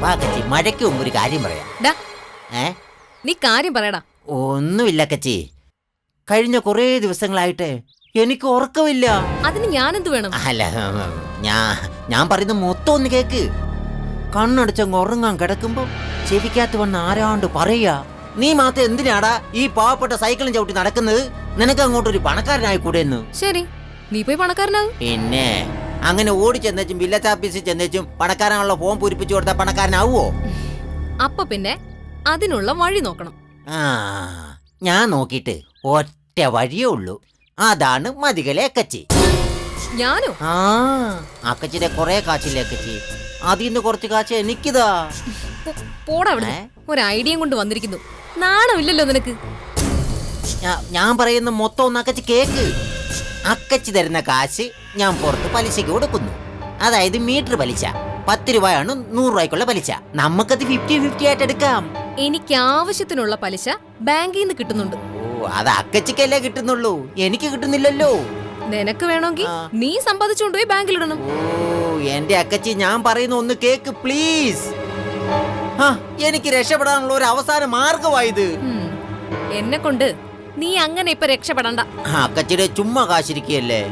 S11: വാ കച്ചി, മഴയ്ക്ക് മുമ്പ് ഒരു കാര്യം പറയാം.
S7: നീ കാര്യം പറയടാ.
S11: ഒന്നുമില്ല കച്ചി, കഴിഞ്ഞ കുറേ ദിവസങ്ങളായിട്ട് എനിക്ക് ഉറക്കമില്ല.
S7: അതിന് ഞാനെന്ത് വേണം?
S11: അല്ല, ഞാൻ പറയുന്ന മൊത്തം ഒന്ന് കേക്ക്. കണ്ണടച്ചങ്ങ് ഉറങ്ങാൻ കിടക്കുമ്പോ ചെവിക്കകത്ത് വന്ന് ആരാണ്ട് പറയാ, നീ മാത്രം എന്തിനാടാ ഈ പാവപ്പെട്ട സൈക്കിളും ചവിട്ടി നടക്കുന്നത്? നിനക്ക് അങ്ങോട്ടൊരു പണക്കാരനായി കൂടെ എന്ന്.
S7: ശരി, നീ പോയി പണക്കാരനാവും.
S11: പിന്നെ അങ്ങനെ ഓടി ചെന്നേച്ചും വില്ലേജ് ഓഫീസിൽ ചെന്നേച്ചും പണക്കാരനുള്ള ഫോം പൂരിപ്പിച്ചു കൊടുത്താൽ പണക്കാരനാവോ?
S7: അപ്പൊ പിന്നെ അതിനുള്ള വഴി നോക്കണം.
S11: ആ, ഞാൻ നോക്കിയിട്ട് ഒറ്റ വഴിയേ ഉള്ളൂ. അതാണ് മതികളെ അക്കച്ചി.
S7: ഞാനോ?
S11: ആ, അക്കച്ചിയുടെ കൊറേ കാച്ചില്ലേ അക്കച്ചി, അതിന്ന് കുറച്ച് കാശ് എനിക്കിതാ.
S7: പോടാ അവിടെ. ഒരു ഐഡിയയും കൊണ്ട് വന്നിരിക്കുന്നു. നാണമില്ലല്ലോ നിനക്ക്.
S11: ഞാൻ പറയുന്ന മൊത്തം ഒന്ന് അക്കച്ചി കേക്ക്. അക്കച്ചി തരുന്ന കാശ് ഞാൻ പുറത്ത് പലിശക്ക് കൊടുക്കുന്നു. അതായത് മീറ്റർ പലിശ 10 രൂപയാണ് 100 രൂപയ്ക്കുള്ള പലിശ. നമുക്കത് 50-50 ആയിട്ട് എടുക്കാം.
S7: എനിക്ക് ആവശ്യത്തിനുള്ള പലിശ ബാങ്കിൽ നിന്ന് കിട്ടുന്നുണ്ട്.
S11: ഓ, അത് അക്കച്ചിക്കല്ലേ കിട്ടുന്നുള്ളൂ, എനിക്ക് കിട്ടുന്നില്ലല്ലോ.
S7: നിനക്ക് വേണമെങ്കിൽ നീ സമ്പാദിച്ചുകൊണ്ടുപോയി ബാങ്കിലിടണം.
S11: ഓ എന്റെ അക്കച്ചി, ഞാൻ പറയുന്ന ഒന്ന് കേക്ക് പ്ലീസ്. എനിക്ക് രക്ഷപ്പെടാനുള്ള ഒരു അവസാന മാർഗമായത്.
S7: എന്നെ കൊണ്ട് നീ അങ്ങനെ ഇപ്പൊ രക്ഷപ്പെടണ്ട.
S11: അക്കച്ചിയുടെ ചുമ്മാ കാശിരിക്കല്ലേ,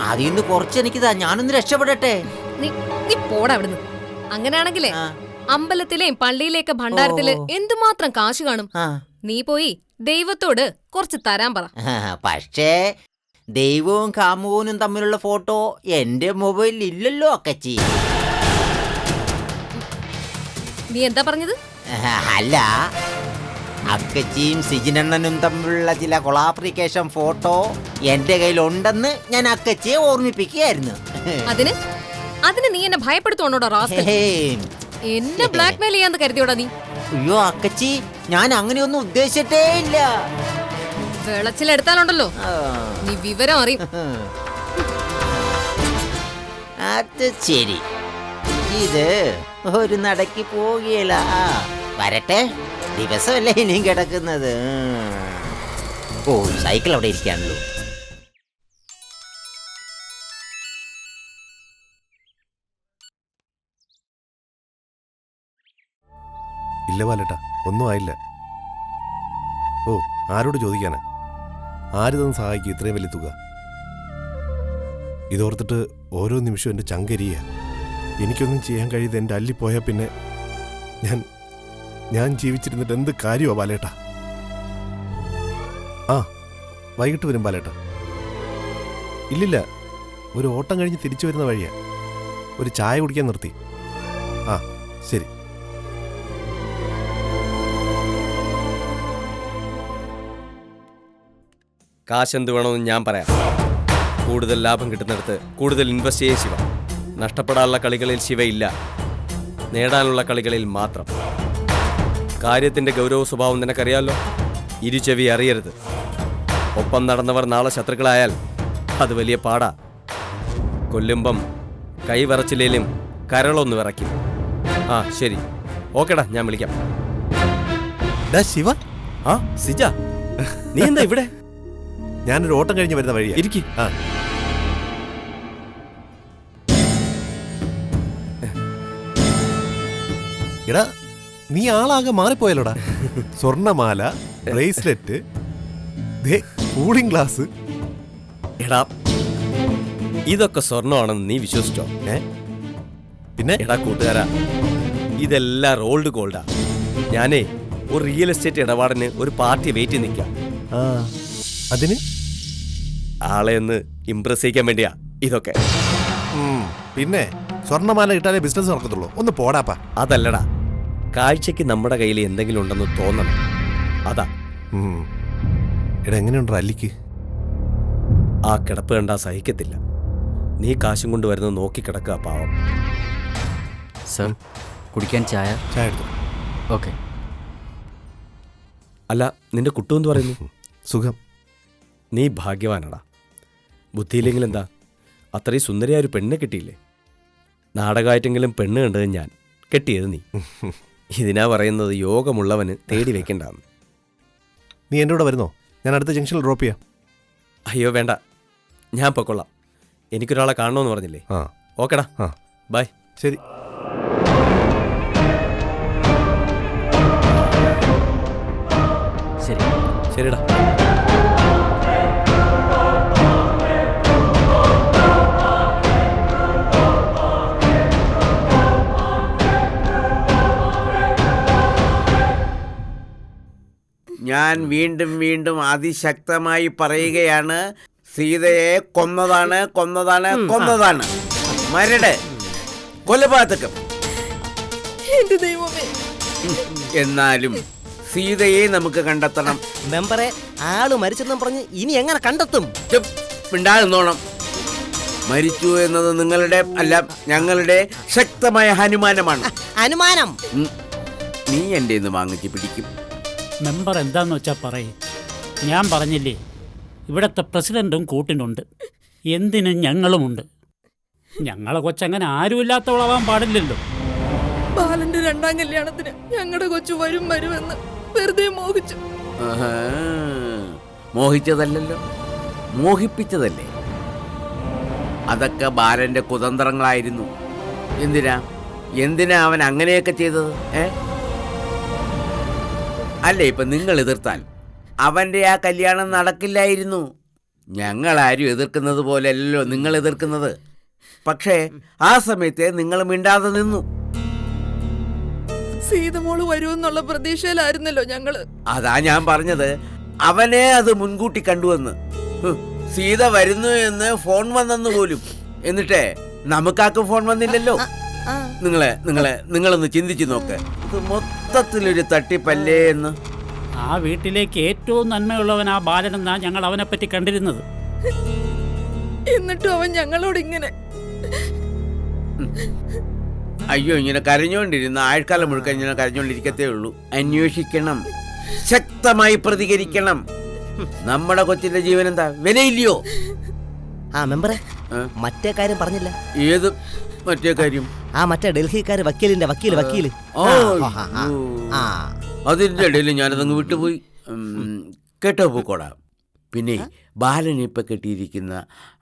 S11: അതിന്ന് കുറച്ച് എനിക്കിതാ, ഞാനൊന്ന് രക്ഷപ്പെടട്ടെ.
S7: നീ പോടാ അവിടുന്ന്. അങ്ങനെയാണെങ്കിലേ അമ്പലത്തിലെയും പള്ളിയിലെയൊക്കെ ഭണ്ഡാരത്തില് എന്തുമാത്രം കാശ് കാണും. നീ പോയി ദൈവത്തോട് കുറച്ച് തരാൻ പറ.
S11: പക്ഷേ ദൈവവും കാമുകനും തമ്മിലുള്ള ഫോട്ടോ എന്റെ മൊബൈലിൽ ഇല്ലല്ലോ അക്കച്ചി.
S7: നീ എന്താ പറഞ്ഞത്?
S11: അല്ല, അക്കച്ചിയും സിജിനണ്ണനും തമ്മിലുള്ള ചില കൊളാപ്ലിക്കേഷൻ ഫോട്ടോ എന്റെ കയ്യിലുണ്ടെന്ന് ഞാൻ അക്കച്ചിയെ ഓർമ്മിപ്പിക്കുകയായിരുന്നു.
S7: അതിന് നീ എന്നെ ഭയപ്പെടുത്തോണ്ടോടാ റാസ്കൽ? എന്നെ ബ്ലാക്ക്മെയിൽ ചെയ്യാന്ന് കരുതിയോടാ നീ?
S11: അയ്യോ അക്കച്ചി, ഞാൻ അങ്ങനെയൊന്നും ഉദ്ദേശിച്ചിട്ടേ ഇല്ല.
S7: വെളച്ചിലെടുത്താലുണ്ടല്ലോ നീ വിവരം അറിയും.
S11: അത് ശരി, ഇത് ഒരു നടക്കി പോകില്ല. വരട്ടെ, ദിവസമല്ലേ ഇനിയും കിടക്കുന്നത്. ഓ, സൈക്കിൾ അവിടെ ഇരിക്കാണല്ലോ.
S9: ഇല്ല ബാലേട്ടാ, ഒന്നും ആയില്ല. ഓ, ആരോട് ചോദിക്കാനാ? ആര് തന്നെ സഹായിക്കും ഇത്രയും വലിയ തുക? ഇതോർത്തിട്ട് ഓരോ നിമിഷവും എൻ്റെ ചങ്കരിയ. എനിക്കൊന്നും ചെയ്യാൻ കഴിയാതെ എൻ്റെ അല്ലിപ്പോയാൽ പിന്നെ ഞാൻ ജീവിച്ചിരുന്നിട്ട് എന്ത് കാര്യമാ ബാലേട്ടാ? ആ, വൈകിട്ട് വരും ബാലേട്ടാ. ഇല്ലില്ല, ഒരു ഓട്ടം കഴിഞ്ഞ് തിരിച്ചു വരുന്ന വഴിയാ. ഒരു ചായ കുടിക്കാൻ നിർത്തി. ആ, ശരി.
S12: കാശ് എന്ത് വേണമെന്ന് ഞാൻ പറയാം. കൂടുതൽ ലാഭം കിട്ടുന്നിടത്ത് കൂടുതൽ ഇൻവെസ്റ്റ് ചെയ്യേ ശിവ. നഷ്ടപ്പെടാനുള്ള കളികളിൽ ശിവയില്ല, നേടാനുള്ള കളികളിൽ മാത്രം. കാര്യത്തിൻ്റെ ഗൗരവ സ്വഭാവം നിനക്കറിയാമല്ലോ. ഇരുചെവി അറിയരുത്. ഒപ്പം നടന്നവർ നാളെ ശത്രുക്കളായാൽ അത് വലിയ പാടാ. കൊല്ലുമ്പം കൈ വിറച്ചില്ലേലും കരളൊന്ന് വിറയ്ക്കും. ആ ശരി, ഓക്കെടാ, ഞാൻ വിളിക്കാം.
S9: ശിവ.
S12: ആ സിജ, നീ എന്താ ഇവിടെ?
S9: ഞാനൊരു ഓട്ടം കഴിഞ്ഞ് വരുന്ന വഴിയാ.
S12: ഇരിക്കി.
S9: ആ, എടാ, നീ ആളാകെ മാറിപ്പോയല്ലോടാ. സ്വർണ്ണമാല, ബ്രേസ്ലെറ്റ്, കൂളിംഗ് ഗ്ലാസ്.
S12: എടാ, ഇതൊക്കെ സ്വർണ്ണമാണെന്ന് നീ വിശ്വസിച്ചോ?
S9: പിന്നെ
S12: എടാ കൂട്ടുകാരാ, ഇതെല്ലാം റോൾഡ് ഗോൾഡാ. ഞാനേ ഒരു റിയൽ എസ്റ്റേറ്റ് ഇടപാടിന് ഒരു പാർട്ടി വെയിറ്റ് നിൽക്കാം.
S9: അതിന്
S12: ആളെ ഒന്ന് ഇംപ്രസ് ചെയ്യിക്കാൻ വേണ്ടിയാ ഇതൊക്കെ.
S9: പിന്നെ സ്വർണ്ണമാല കിട്ടാനേ ബിസിനസ് നടക്കത്തുള്ളൂ. ഒന്ന് പോടാപ്പാ.
S12: അതല്ലടാ, കാഴ്ചക്ക് നമ്മുടെ കയ്യിൽ എന്തെങ്കിലും ഉണ്ടെന്ന് തോന്നണം. അതാ.
S9: എടാ, എങ്ങനെയുണ്ടോ അല്ലിക്ക്?
S12: ആ കിടപ്പ് കണ്ടാ സഹിക്കത്തില്ല. നീ കാശും കൊണ്ട് വരുന്നത് നോക്കി കിടക്കുക പാവം.
S13: സർ, കുടിക്കാൻ ചായ?
S9: ചായ എടുത്തു.
S13: ഓക്കെ.
S12: അല്ല, നിന്റെ കുട്ടു എന്ന് പറയുന്നു?
S9: സുഖം.
S12: നീ ഭാഗ്യവാനടാ. ബുദ്ധിയില്ലെങ്കിൽ എന്താ, അത്രയും സുന്ദരിയായ ഒരു പെണ്ണിനെ കിട്ടിയില്ലേ? നാടകമായിട്ടെങ്കിലും പെണ്ണ് കണ്ടത് ഞാൻ, കെട്ടിയത് നീ. ഇതിനാ പറയുന്നത് യോഗമുള്ളവന് തേടി വെക്കണ്ടാന്ന്.
S9: നീ എൻ്റെ കൂടെ വരുന്നോ? ഞാൻ അടുത്ത ജംഗ്ഷനിൽ ഡ്രോപ്പ് ചെയ്യാം.
S12: അയ്യോ വേണ്ട, ഞാൻ പൊക്കൊള്ളാം. എനിക്കൊരാളെ കാണണമെന്ന് പറഞ്ഞില്ലേ?
S9: ആ,
S12: ഓക്കെടാ.
S9: ആ,
S12: ബൈ.
S9: ശരി.
S13: ശരി.
S12: ശരിടാ.
S14: ഞാൻ വീണ്ടും വീണ്ടും അതിശക്തമായി പറയുകയാണ്, സീതയെ കൊന്നതാണ്, കൊന്നതാണ്, കൊന്നതാണ്. മരട്, കൊലപാതകം.
S6: എന്റെ ദൈവമേ.
S14: എന്നാലും സീതയെ നമുക്ക് കണ്ടെത്തണം.
S15: മെമ്പറെ, ആള് മരിച്ചെന്നും പറഞ്ഞ് ഇനി എങ്ങനെ കണ്ടെത്തും?
S14: മിണ്ടാകുന്നോണം. മരിച്ചു എന്നത് നിങ്ങളുടെ അല്ല, ഞങ്ങളുടെ ശക്തമായ അനുമാനമാണ്.
S15: അനുമാനം?
S14: നീ എൻ്റെ നിന്ന് വാങ്ങിച്ച് പിടിക്കും.
S16: മെമ്പർ എന്താന്ന് വെച്ചാ പറയും. ഞാൻ പറഞ്ഞില്ലേ, ഇവിടത്തെ പ്രസിഡന്റും കൂട്ടിനുണ്ട്, എന്തിനും ഞങ്ങളുമുണ്ട്. ഞങ്ങളെ കൊച്ചങ്ങനെ ആരുമില്ലാത്തവളാവാൻ പാടില്ലല്ലോ.
S6: ബാലന്റെ രണ്ടാം കല്യാണത്തിന് ഞങ്ങളുടെ കൊച്ചു വരുമെന്ന് വെറുതെ മോഹിച്ചു.
S14: മോഹിച്ചതല്ലല്ലോ, മോഹിപ്പിച്ചതല്ലേ. അതൊക്കെ ബാലന്റെ കുതന്ത്രങ്ങളായിരുന്നു. എന്തിനാ അവൻ അങ്ങനെയൊക്കെ ചെയ്തത്? അല്ലേ, ഇപ്പൊ നിങ്ങൾ എതിർത്താൽ അവന്റെ ആ കല്യാണം നടക്കില്ലായിരുന്നു. ഞങ്ങളാരും എതിർക്കുന്നത് പോലെയല്ലോ നിങ്ങൾ എതിർക്കുന്നത്. പക്ഷേ ആ സമയത്ത് നിങ്ങൾ മിണ്ടാതെ നിന്നു.
S6: സീതമോള് വരുമെന്നുള്ള പ്രതീക്ഷയിലായിരുന്നല്ലോ ഞങ്ങള്.
S14: അതാ ഞാൻ പറഞ്ഞത്, അവനെ അത് മുൻകൂട്ടി കണ്ടുവന്ന്. സീത വരുന്നു എന്ന് ഫോൺ വന്നെന്ന് പോലും. എന്നിട്ടേ നമുക്കാർക്കും ഫോൺ വന്നില്ലല്ലോ. നിങ്ങളൊന്ന് ചിന്തിച്ചു നോക്ക്, ഇത് മൊത്തത്തിലൊരു തട്ടിപ്പല്ലേ എന്ന്.
S16: ആ വീട്ടിലേക്ക് ഏറ്റവും നന്മയുള്ളവൻ ആ ബാലനെന്നാ ഞങ്ങൾ അവനെപ്പറ്റി കണ്ടിരുന്നത്.
S6: എന്നിട്ടും അവൻ ഞങ്ങളോട് ഇങ്ങനെ.
S14: അയ്യോ, ഇങ്ങനെ കരഞ്ഞോണ്ടിരുന്ന ആഴ്ക്കാലം മുഴുക്ക ഇങ്ങനെ കരഞ്ഞോണ്ടിരിക്കത്തേ ഉള്ളൂ. അന്വേഷിക്കണം, ശക്തമായി പ്രതികരിക്കണം. നമ്മുടെ കൊച്ചിന്റെ ജീവൻ എന്താ വിലയില്ലയോ?
S15: ആ മെമ്പറെ, മറ്റേ കാര്യം പറഞ്ഞില്ല.
S14: ഏത് മറ്റേ കാര്യം?
S15: ആ മറ്റേ ഡൽഹിക്കാര് വക്കീലിന്റെ വക്കീല്.
S14: അതിന്റെ ഇടയിൽ ഞാനതങ്ങ് വിട്ടുപോയി. കേട്ടോ പൂക്കോടാ, പിന്നെ ബാലൻ ഇപ്പൊ കെട്ടിയിരിക്കുന്ന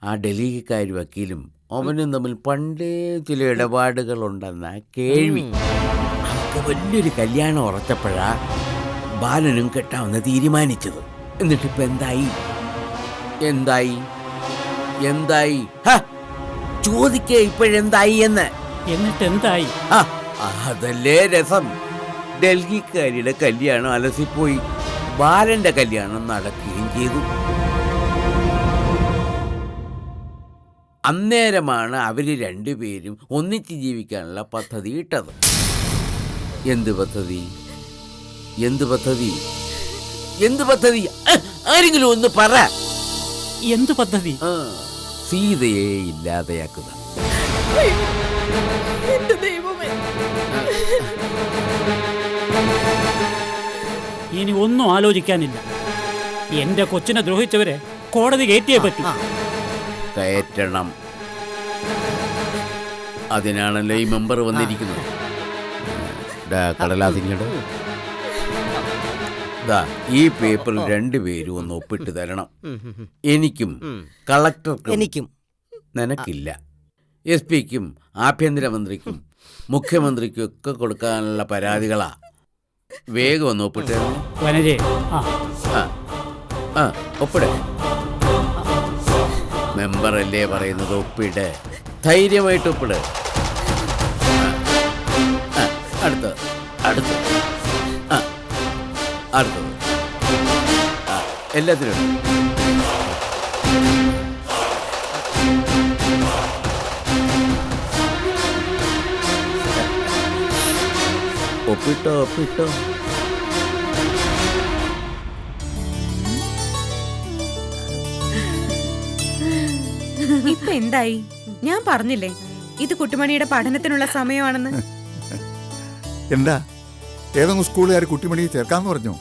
S14: ആ ഡൽഹിക്കാരി വക്കീലും അവനും തമ്മിൽ പണ്ടേ ചില ഇടപാടുകൾ ഉണ്ടെന്ന കേൾവി. അവർക്ക് വലിയൊരു കല്യാണം ഉറച്ചപ്പോഴാ ബാലനും കെട്ടാമെന്ന് തീരുമാനിച്ചത്. എന്നിട്ടിപ്പോ എന്തായി ചോദിക്കേ ഇപ്പോഴെന്തായി എന്ന്.
S16: എന്നിട്ട് എന്തായി?
S14: അതല്ലേ രസം. ഡൽഹിക്കാരിയുടെ കല്യാണം അലസിപ്പോയി, ബാലന്റെ കല്യാണം നടക്കുകയും ചെയ്തു. അന്നേരമാണ് അവര് രണ്ടുപേരും ഒന്നിച്ച് ജീവിക്കാനുള്ള പദ്ധതി ഇട്ടത്. എന്ത് പദ്ധതി? ആരെങ്കിലും ഒന്ന് പറ.
S16: എന്ത് പദ്ധതി?
S14: സീതയെ ഇല്ലാതെയാക്കുക.
S6: എന്റെ ദൈവമേ,
S16: ഇനി ഒന്നും ആലോചിക്കാനില്ല. എന്റെ കൊച്ചിനെ ദ്രോഹിച്ചവരെ കോടതി കയറ്റിയേ പറ്റൂ.
S14: കയറ്റണം. അതിനാണല്ലോ ഈ മെമ്പർ വന്നിരിക്കുന്നത്. കടലാസിങ്ങട് ഈ പേപ്പറിൽ രണ്ടുപേരും ഒന്ന് ഒപ്പിട്ട് തരണം. എനിക്കും കളക്ടർക്കും. നിനക്കില്ല. SP-ക്കും ആഭ്യന്തരമന്ത്രിക്കും മുഖ്യമന്ത്രിക്കും ഒക്കെ കൊടുക്കാനുള്ള പരാതികളാ. വേഗം ഒന്ന് ഒപ്പിട്ട് തരണം. ഒപ്പിട്. മെമ്പറല്ലേ പറയുന്നത്, ഒപ്പിട്. ധൈര്യമായിട്ട് ഒപ്പിട്. അടുത്തത്. എല്ലാത്തിനും ഒപ്പിട്ടോ.
S4: ഇപ്പൊ എന്തായി? ഞാൻ പറഞ്ഞില്ലേ ഇത് കുട്ടിമണിയുടെ പഠനത്തിനുള്ള സമയമാണെന്ന്.
S10: എന്താ ഏതെങ്കിലും സ്കൂളുകാർ കുട്ടിമണിയെ ചേർക്കാന്ന് പറഞ്ഞു?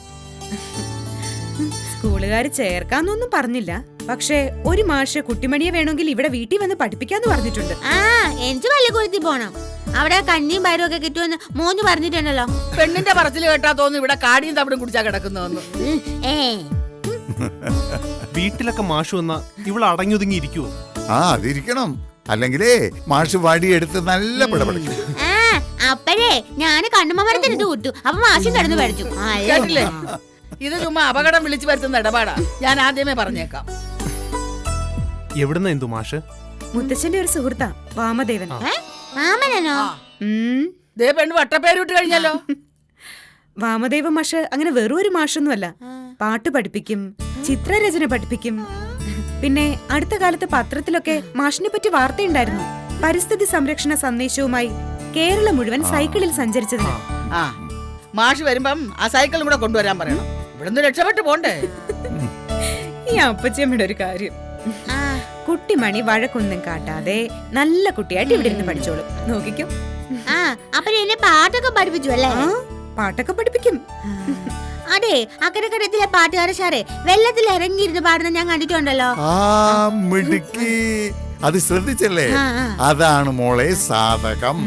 S4: സ്കൂളുകാർ ചേർക്കാന്നൊന്നും പറഞ്ഞില്ല. പക്ഷേ ഒരു മാഷ് കുട്ടിമണിയെ വേണമെങ്കിൽ ഇവിടെ വീട്ടിൽ വന്ന് പഠിപ്പിക്കാന്ന് പറഞ്ഞിട്ടുണ്ട്.
S17: എനിക്ക് വല്ലകുളത്തിൽ പോണം. അവിടെ കഞ്ഞിയും പയറും ഒക്കെ കിട്ടുമെന്ന് മോന് പറഞ്ഞിട്ടുണ്ടല്ലോ.
S2: പെണ്ണിന്റെ പറച്ചിൽ കേട്ടാ തോന്നുന്നു ഇവിടെ കാടിയും തവിടും കുടിച്ചാ കിടക്കുന്നു.
S9: വീട്ടിലൊക്കെ മാഷ് വന്നാ ഇവിടെ അടങ്ങിയൊതുങ്ങി ഇരിക്കുവോ?
S10: അതിരിക്കണം. അല്ലെങ്കിലേ മാഷ് വടിയെടുത്ത് നല്ല പിടപെടും.
S17: അപ്പഴേ ഞാന് കണ്ണുമരത്തിന് തൂത്തു. അപ്പൊ മാഷും കിടന്നു പഠിച്ചു.
S2: ഇത് ചുമ്മാ അപകടം വിളിച്ചു വരുത്തുന്ന ഇടപാടാ. ഞാൻ ആദ്യമേ പറഞ്ഞേക്കാം.
S9: എവിടുന്ന എന്തു മാഷ്?
S4: മുത്തച്ഛന്റെ ഒരു സുഹൃത്താ, വാമദേവൻ.
S17: മാമനോ?
S2: പെണ്ണ് വട്ടപ്പേരിട്ട് കഴിഞ്ഞല്ലോ.
S4: വാമദേവ മാഷ് അങ്ങനെ വെറും ഒരു മാഷൊന്നുമല്ല. പാട്ട് പഠിപ്പിക്കും, ചിത്രരചന പഠിപ്പിക്കും. പിന്നെ അടുത്ത കാലത്ത് പത്രത്തിലൊക്കെ മാഷിനെ പറ്റി വാർത്തയുണ്ടായിരുന്നു. പരിസ്ഥിതി സംരക്ഷണ സന്ദേശവുമായി കേരളം മുഴുവൻ സൈക്കിളിൽ സഞ്ചരിച്ചതിന്.
S2: മാഷ് വരുമ്പം ആ സൈക്കിളും കൂടെ കൊണ്ടുവരാൻ പറയണം. ഇവിടുന്ന് രക്ഷപ്പെട്ടു പോണ്ടേ.
S4: ഈ അപ്പച്ചമ്മയുടെ ഒരു കാര്യം, കുട്ടിമണി വഴക്കൊന്നും കാട്ടാതെ നല്ല കുട്ടിയായിട്ട് ഇവിടെ ഇരുന്ന് പഠിച്ചോളും. നോക്കിക്കും.
S17: അപ്പൊ എന്നെ പാട്ടൊക്കെ പഠിപ്പിച്ചു അല്ലേ?
S4: പാട്ടൊക്കെ പഠിപ്പിക്കും.
S17: അതെ, അക്കരക്കടത്തിലെ പാട്ടുകാരെ സാറേ വെള്ളത്തിൽ ഇറങ്ങിയിരുന്ന് പാടുന്ന ഞാൻ കണ്ടിട്ടുണ്ടല്ലോ.
S10: അത് ശ്രദ്ധിച്ചല്ലേ? അതാണ് മോളെ സാധകം.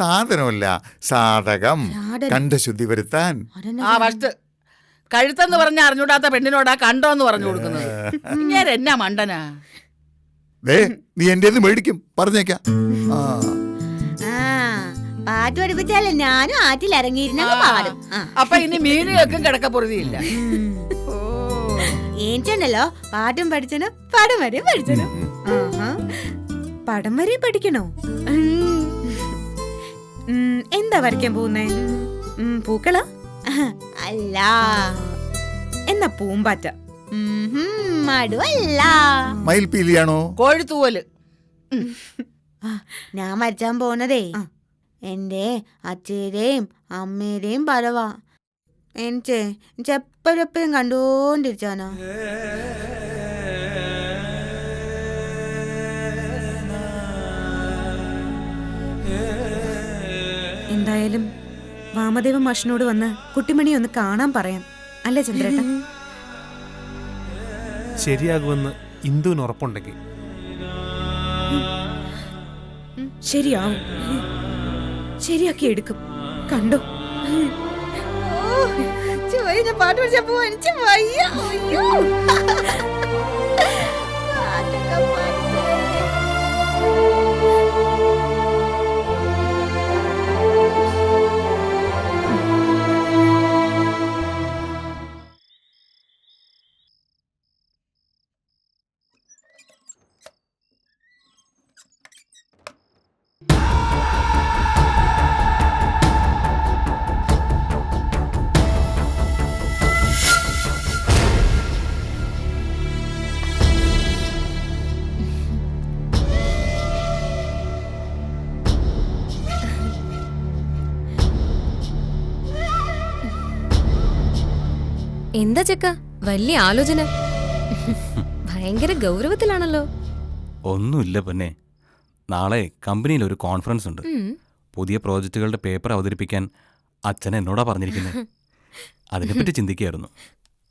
S10: സാധനമല്ല, സാധകം. കണ്ഠശുദ്ധി വരുത്താൻ.
S2: കഴുത്തെന്ന് പറഞ്ഞ അറിഞ്ഞൂടാത്ത പെണ്ണിനോടാ കണ്ടോന്ന് പറഞ്ഞു കൊടുക്കുന്നത്. ഇങ്ങനെ എന്നാ മണ്ടനാ.
S10: നീ എന്റെ മേടിക്കും പറഞ്ഞേക്കാം.
S17: പാട്ട് പഠിപ്പിച്ചാലേ ഞാനും ആറ്റിൽ ഇറങ്ങിയിരുന്ന പാടും.
S2: അപ്പൊ ഇനി മീനുകൾക്കും കിടക്കപ്പൊറുതിയില്ല.
S17: എനിക്കുണ്ടല്ലോ പാട്ടും പഠിച്ചനും പടം വരെയും പഠിച്ചനും.
S4: പടം വരെയും പഠിക്കണോ? എന്താ വരയ്ക്കാൻ പോകുന്നേ? പൂക്കളാ?
S17: അല്ല.
S4: എന്നാ പൂമ്പാറ്റ?
S17: മടുവല്ല.
S10: മയിൽപീലിയാണോ?
S2: കോഴിത്തൂവല്.
S17: ഞാൻ വരച്ചാൻ പോന്നതേ എന്റെ അച്ഛയുടെയും അമ്മയുടെയും പടവാ. എനിക്ക് എപ്പോഴെപ്പോഴും കണ്ടോണ്ടിരിച്ചാനോ.
S4: എന്തായാലും വാമദേവ മാഷിനോട് വന്ന് കുട്ടിമണി ഒന്ന് കാണാൻ പറയാം. അല്ലേ ചന്ദ്രേട്ട?
S18: ശരിയാകുമെന്ന് ഇന്ദുവിന് ഉറപ്പുണ്ടെങ്കിൽ.
S4: ശരിയാവും. ശരിയാക്കി എടുക്കും. കണ്ടോ?
S17: ഞാൻ പാട്ട് പഠിച്ചാ പോവാ. എനിക്ക് വയ്യ. അയ്യോ.
S7: എന്താ ചെക്ക വലിയ ആലോചന? ഭയങ്കര ഗൗരവത്തിലാണല്ലോ.
S1: ഒന്നുമില്ല പൊന്നെ. നാളെ കമ്പനിയിൽ ഒരു കോൺഫറൻസ് ഉണ്ട്. പുതിയ പ്രോജക്റ്റുകളുടെ പേപ്പർ അവതരിപ്പിക്കാൻ അച്ഛൻ എന്നോടാ പറഞ്ഞിരിക്കുന്നത്. അതിനെപ്പറ്റി ചിന്തിക്കുകയായിരുന്നു.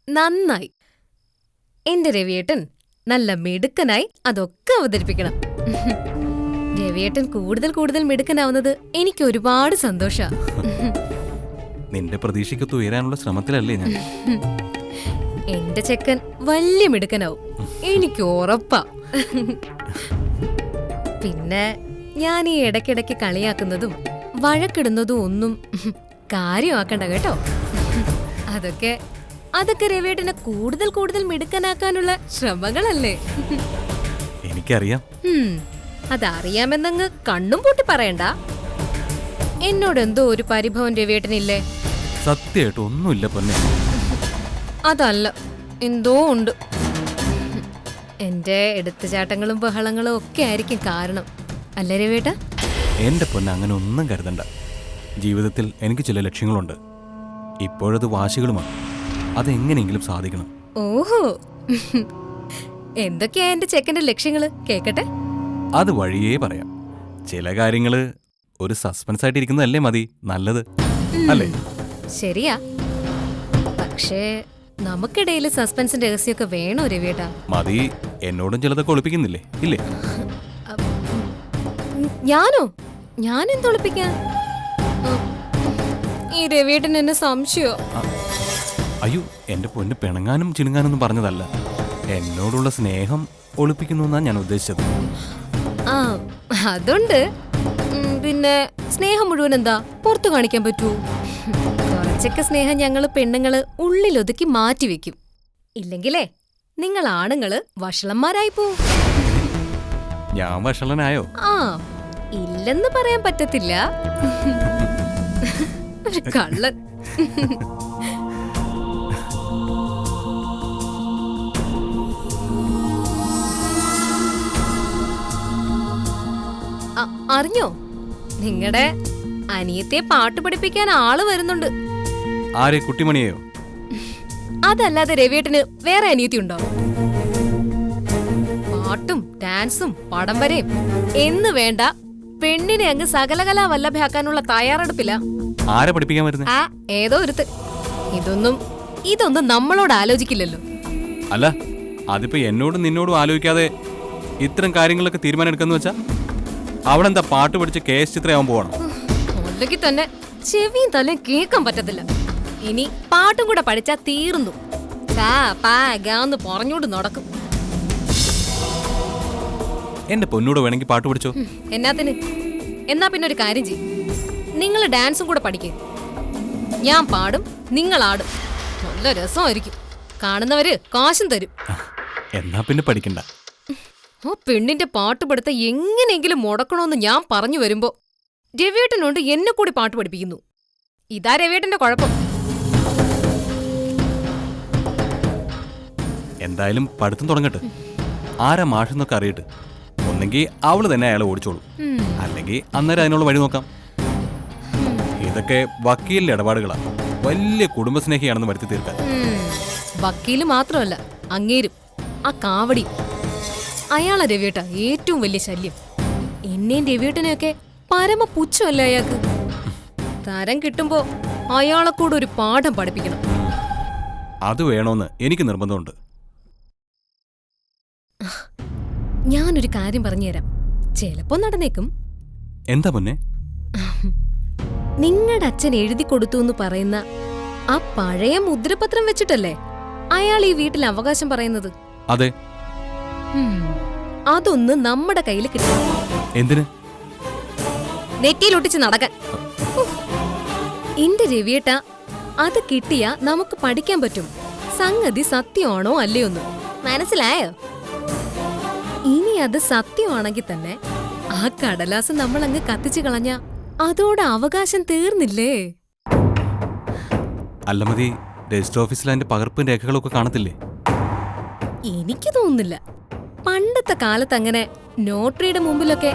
S7: നന്നായി. എന്റെ രവിയേട്ടൻ നല്ല മിടുക്കനായി അതൊക്കെ അവതരിപ്പിക്കണം. രവിയേട്ടൻ കൂടുതൽ കൂടുതൽ മിടുക്കനാവുന്നത് എനിക്ക് ഒരുപാട് സന്തോഷ.
S1: നിന്റെ പ്രതീക്ഷയ്ക്കൊത്ത് ഉയരാനുള്ള ശ്രമത്തിലല്ലേ ഞാൻ.
S7: എന്റെ ചെക്കൻ വലിയ മിടുക്കനാവും, എനിക്ക് ഉറപ്പാ. പിന്നെ ഞാൻ ഈ ഇടയ്ക്കിടയ്ക്ക് കളിയാക്കുന്നതും വഴക്കിടുന്നതും ഒന്നും കാര്യമാക്കണ്ട കേട്ടോ. അതൊക്കെ രവിയേട്ടനെ കൂടുതൽ കൂടുതൽ മിടുക്കനാക്കാനുള്ള ശ്രമങ്ങളല്ലേ?
S1: എനിക്കറിയാം.
S7: അതറിയാമെന്നങ്ങ് കണ്ണും പൂട്ടി പറയണ്ട. എന്നോട് എന്തോ ഒരു പരിഭവം രവിയേട്ടനില്ലേ?
S1: സത്യമായിട്ട് ഒന്നുമില്ല പൊന്നെ.
S7: അതല്ല, എന്തോ ഉണ്ട്. എന്റെ എടുത്തുചാട്ടങ്ങളും ബഹളങ്ങളും ഒക്കെ ആയിരിക്കും കാരണം, അല്ലേ രവിയേട്ട?
S1: എന്റെ പൊന്നെ, അങ്ങനെ ഒന്നും കരുതണ്ട. ജീവിതത്തിൽ എനിക്ക് ചില ലക്ഷ്യങ്ങളുണ്ട്. ഇപ്പോഴത് വാശികളുമാണ്. അതെങ്ങനെയെങ്കിലും സാധിക്കണം.
S7: ഓഹോ, എന്തൊക്കെയാ എന്റെ ചെക്കന്റെ ലക്ഷ്യങ്ങള്? കേക്കട്ടെ.
S1: അത് വഴിയേ പറയാം. ചില കാര്യങ്ങള് ഒരു സസ്പെൻസ് ആയിട്ടിരിക്കുന്നതല്ലേ മതി നല്ലത്, അല്ലേ?
S7: ശരിയാ. പക്ഷേ നമുക്കിടയിൽ സസ്പെൻസിന്റെ രഹസ്യമൊക്കെ വേണോ രവിയേട്ടാ?
S1: മതി. എന്നോടും ചിലതൊക്കെ ഒളിപ്പിക്കുന്നില്ലേ, ഇല്ലേ?
S7: ഞാനോ? ഞാൻ എന്തൊളിപ്പിക്കാൻ? ഈ രവിയേട്ടൻ എന്നെ സംശയോ?
S1: അയ്യോ, എന്റെ പൊന്ന്, പിണങ്ങാനും ചിണുങ്ങാനൊന്നും പറഞ്ഞതല്ല. എന്നോടുള്ള സ്നേഹം ഒളിപ്പിക്കുന്നു എന്നാ ഞാൻ ഉദ്ദേശിച്ചത്.
S7: ആ, അതുണ്ട്. പിന്നെ സ്നേഹം മുഴുവൻ എന്താ പുറത്തു കാണിക്കാൻ പറ്റൂ? കുറച്ചൊക്കെ സ്നേഹം ഞങ്ങള് പെണ്ണുങ്ങള് ഉള്ളിലൊതുക്കി മാറ്റിവെക്കും. ഇല്ലെങ്കിലേ നിങ്ങൾ ആണുങ്ങള് വഷളന്മാരായി പോവും.
S1: ഞാൻ വഷളനായോ?
S7: ആ, ഇല്ലെന്ന് പറയാൻ പറ്റത്തില്ല. ഒരു കള്ളൻ. അറിഞ്ഞോ, നിങ്ങളുടെ അനിയത്തെ പാട്ട് പഠിപ്പിക്കാൻ ആള് വരുന്നുണ്ട്.
S1: ആരെ? കുട്ടിമണിയോ?
S7: അതല്ലാതെ രവിയേട്ടന് വേറെ അനിയത്തി ഉണ്ടോ? പാട്ടും ഡാൻസും പടം വരെയും എന്ന് വേണ്ട, പെണ്ണിനെ അങ്ങ് സകലകലാ വല്ലഭയാക്കാനുള്ള തയ്യാറെടുപ്പില്ല.
S1: ആരെ പഠിപ്പിക്കാൻ വരുന്നത്?
S7: ആ, ഏതോ ഒരുത്ത്. ഇതൊന്നും നമ്മളോട് ആലോചിക്കില്ലല്ലോ.
S1: അല്ല, അതിപ്പോ എന്നോടും നിന്നോടും ആലോചിക്കാതെ ഇത്തരം കാര്യങ്ങളൊക്കെ തീരുമാനം എടുക്കാന്ന് വെച്ചാ അവളെന്താ പാട്ട് പഠിച്ച് കേസ് ചിത്രയാവാൻ പോകണം?
S7: അല്ലെങ്കിൽ തന്നെ ചെവിയും തലയും കേൾക്കാൻ പറ്റത്തില്ല. ഇനി പാട്ടും കൂടെ പഠിച്ചാ തീർന്നു. പറഞ്ഞോണ്ട് നടക്കും.
S1: എന്റെ പൊന്നൂടെ വേണമെങ്കിൽ പാട്ട് പഠിച്ചോ.
S7: എന്നാത്തിന്? എന്നാ പിന്നെ ഒരു കാര്യം ചെയ്യും, നിങ്ങൾ ഡാൻസും കൂടെ പഠിക്കേ. ഞാൻ പാടും, നിങ്ങൾ ആടും. നല്ല രസമായിരിക്കും. കാണുന്നവര് കാശും തരും.
S1: എന്നാ പിന്നെ പഠിക്കണ്ട.
S7: ആ പെണ്ണിന്റെ പാട്ട് പഠിത്ത എങ്ങനെയെങ്കിലും മുടക്കണോന്ന് ഞാൻ പറഞ്ഞു വരുമ്പോ രവിയേട്ടനോണ്ട് എന്നെ കൂടി പാട്ട് പഠിപ്പിക്കുന്നു. ഇതാ രവിയേട്ടന്റെ കുഴപ്പം.
S1: എന്തായാലും പഠിത്തം തുടങ്ങട്ടെ. ആരാ മാഷെന്നൊക്കെ അറിയട്ടെ. ഒന്നെങ്കിൽ അവള് തന്നെ അയാളെ ഓടിച്ചോളൂ, അല്ലെങ്കിൽ അന്നേരം അതിനുള്ള വഴി നോക്കാം. ഇതൊക്കെ വക്കീലിന്റെ ഇടപാടുകളാ. വലിയ കുടുംബസ്നേഹിയാണെന്ന് വരുത്തി തീർക്കാൻ.
S7: വക്കീല് മാത്രമല്ല, അങ്ങേരും ആ കാവടി. അയാളാ രവിയേട്ട ഏറ്റവും വലിയ ശല്യം. എന്നെയും രവിയേട്ടനെയൊക്കെ പരമ പുച്ഛമല്ല അയാൾക്ക്. തരം കിട്ടുമ്പോ അയാളെ കൂടെ ഒരു പാഠം പഠിപ്പിക്കണം.
S1: അത് വേണോന്ന് എനിക്ക് നിർബന്ധമുണ്ട്.
S7: ഞാനൊരു കാര്യം പറഞ്ഞുതരാം, ചിലപ്പോ നടന്നേക്കും.
S1: എന്താ പൊന്നെ?
S7: നിങ്ങളുടെ അച്ഛൻ എഴുതി കൊടുത്തു എന്ന് പറയുന്ന ആ പഴയ മുദ്രപത്രം വെച്ചിട്ടല്ലേ അയാൾ ഈ വീട്ടിൽ അവകാശം പറയുന്നത്?
S1: അതെ.
S7: അതൊന്ന് നമ്മുടെ കയ്യിൽ കിട്ടും.
S1: എന്തിന്?
S7: നെറ്റിയിലൊട്ടിച്ച് നടക്കാൻ. എന്റെ രവിയേട്ട, അത് കിട്ടിയാ നമുക്ക് പഠിക്കാൻ പറ്റും സംഗതി സത്യമാണോ അല്ലയോന്ന്. മനസ്സിലായോ? ഇനി അത് സത്യമാണെങ്കിൽ തന്നെ ആ കടലാസ് നമ്മൾ അങ്ങ് കത്തിച്ചു കളഞ്ഞ അതോടെ അവകാശം തീർന്നില്ലേ?
S1: അല്ല മതി, രജിസ്റ്റർ ഓഫീസിൽ അതിന്റെ പകർപ്പും രേഖകളൊക്കെ കാണത്തില്ലേ?
S7: എനിക്ക് തോന്നുന്നില്ല. പണ്ടത്തെ കാലത്ത് അങ്ങനെ നോട്ടറിയുടെ മുമ്പിലൊക്കെ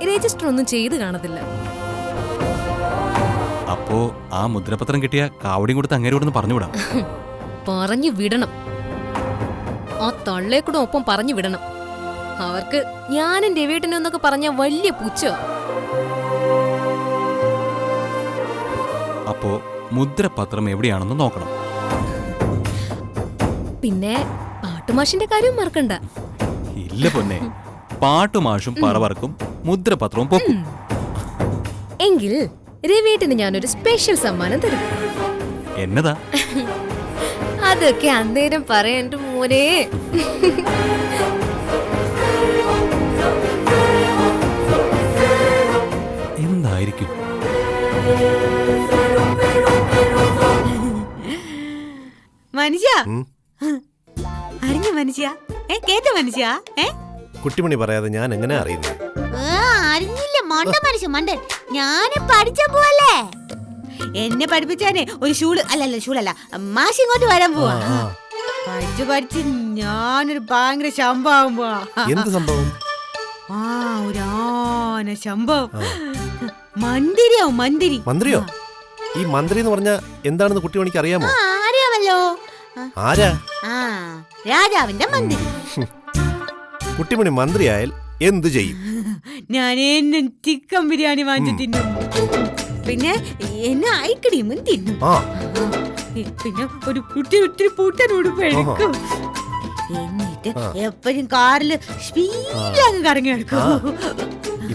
S7: രജിസ്റ്റർ ഒന്നും ചെയ്ത് കാണത്തില്ല.
S1: അപ്പോ ആ മുദ്രപത്രം കിട്ടിയ കാവടിയും കൊടുത്ത് അങ്ങേരോടൊന്ന് പറഞ്ഞുവിടാം.
S7: പറഞ്ഞു വിടണം. ആ തള്ളേക്കൂടെ ഒപ്പം പറഞ്ഞു വിടണം. അവർക്ക് ഞാനും രവിയേട്ടനും എന്നൊക്കെ പറഞ്ഞ വലിയ പുച്ഛ.
S1: അപ്പോ മുദ്രപത്രം എവിടെയാണെന്ന് നോക്കണം.
S7: പിന്നെ പാട്ടുമാഷിന്റെ കാര്യം മറക്കണ്ട.
S1: ഇല്ല പൊന്നെ, പാട്ടുമാഷും പറവർക്കും മുദ്രപത്രവും പൊക്കും.
S7: എങ്കിൽ രവിയേട്ടന് ഞാനൊരു സ്പെഷ്യൽ സമ്മാനം തരും.
S1: എന്നതാ?
S7: അതൊക്കെ അന്നേരം പറയാൻ മോനെ.
S1: എന്തായിരിക്കും?
S4: മനുഷ്യ അറിഞ്ഞ മനുഷ്യ കേട്ട മനുഷ്യ
S9: കുട്ടിമണി പറയാതെ ഞാൻ എങ്ങനെ അറിയുന്നു?
S17: അറിഞ്ഞില്ല മണ്ട മനുഷ്യ മണ്ടൻ. ഞാന് പഠിച്ച പോലെ എന്നെ പഠിപ്പിച്ചാനേ ഒരു ഷൂള് അല്ലല്ല ഷൂളല്ല മാഷ് ഇങ്ങോട്ട് വരാൻ പോവാ. പഠിച്ച് ഞാനൊരു ഭയങ്കര ശമ്പളം പോവാ.
S9: എന്ത് സംഭവം?
S17: ഒരു ആന ശമ്പളം. മന്ദിരിയാവും മന്ദിരി.
S9: മന്ത്രിയോ? ഈ മന്ത്രി എന്ന് പറഞ്ഞ എന്താണെന്ന് കുട്ടിമണിക്ക് അറിയാമോ?
S17: അറിയാമല്ലോ.
S9: ആരാ?
S17: രാജാവിന്റെ മന്ദിരി.
S9: കുട്ടിമണി മന്ത്രിയായാൽ എന്തു ചെയ്യും?
S4: ഞാൻ ചിക്കൻ ബിരിയാണി വാങ്ങിച്ചു തിന്നും. പിന്നെ എന്നെ ഐക്രീമും തിന്നും. പിന്നെ ഒരു ഒത്തിരി പൂട്ടൻ ഉടുപ്പ് എടുക്കും. എന്നിട്ട് എപ്പോഴും കാറില് സ്പീഡിലങ്ങ് കറങ്ങി എടുക്കും.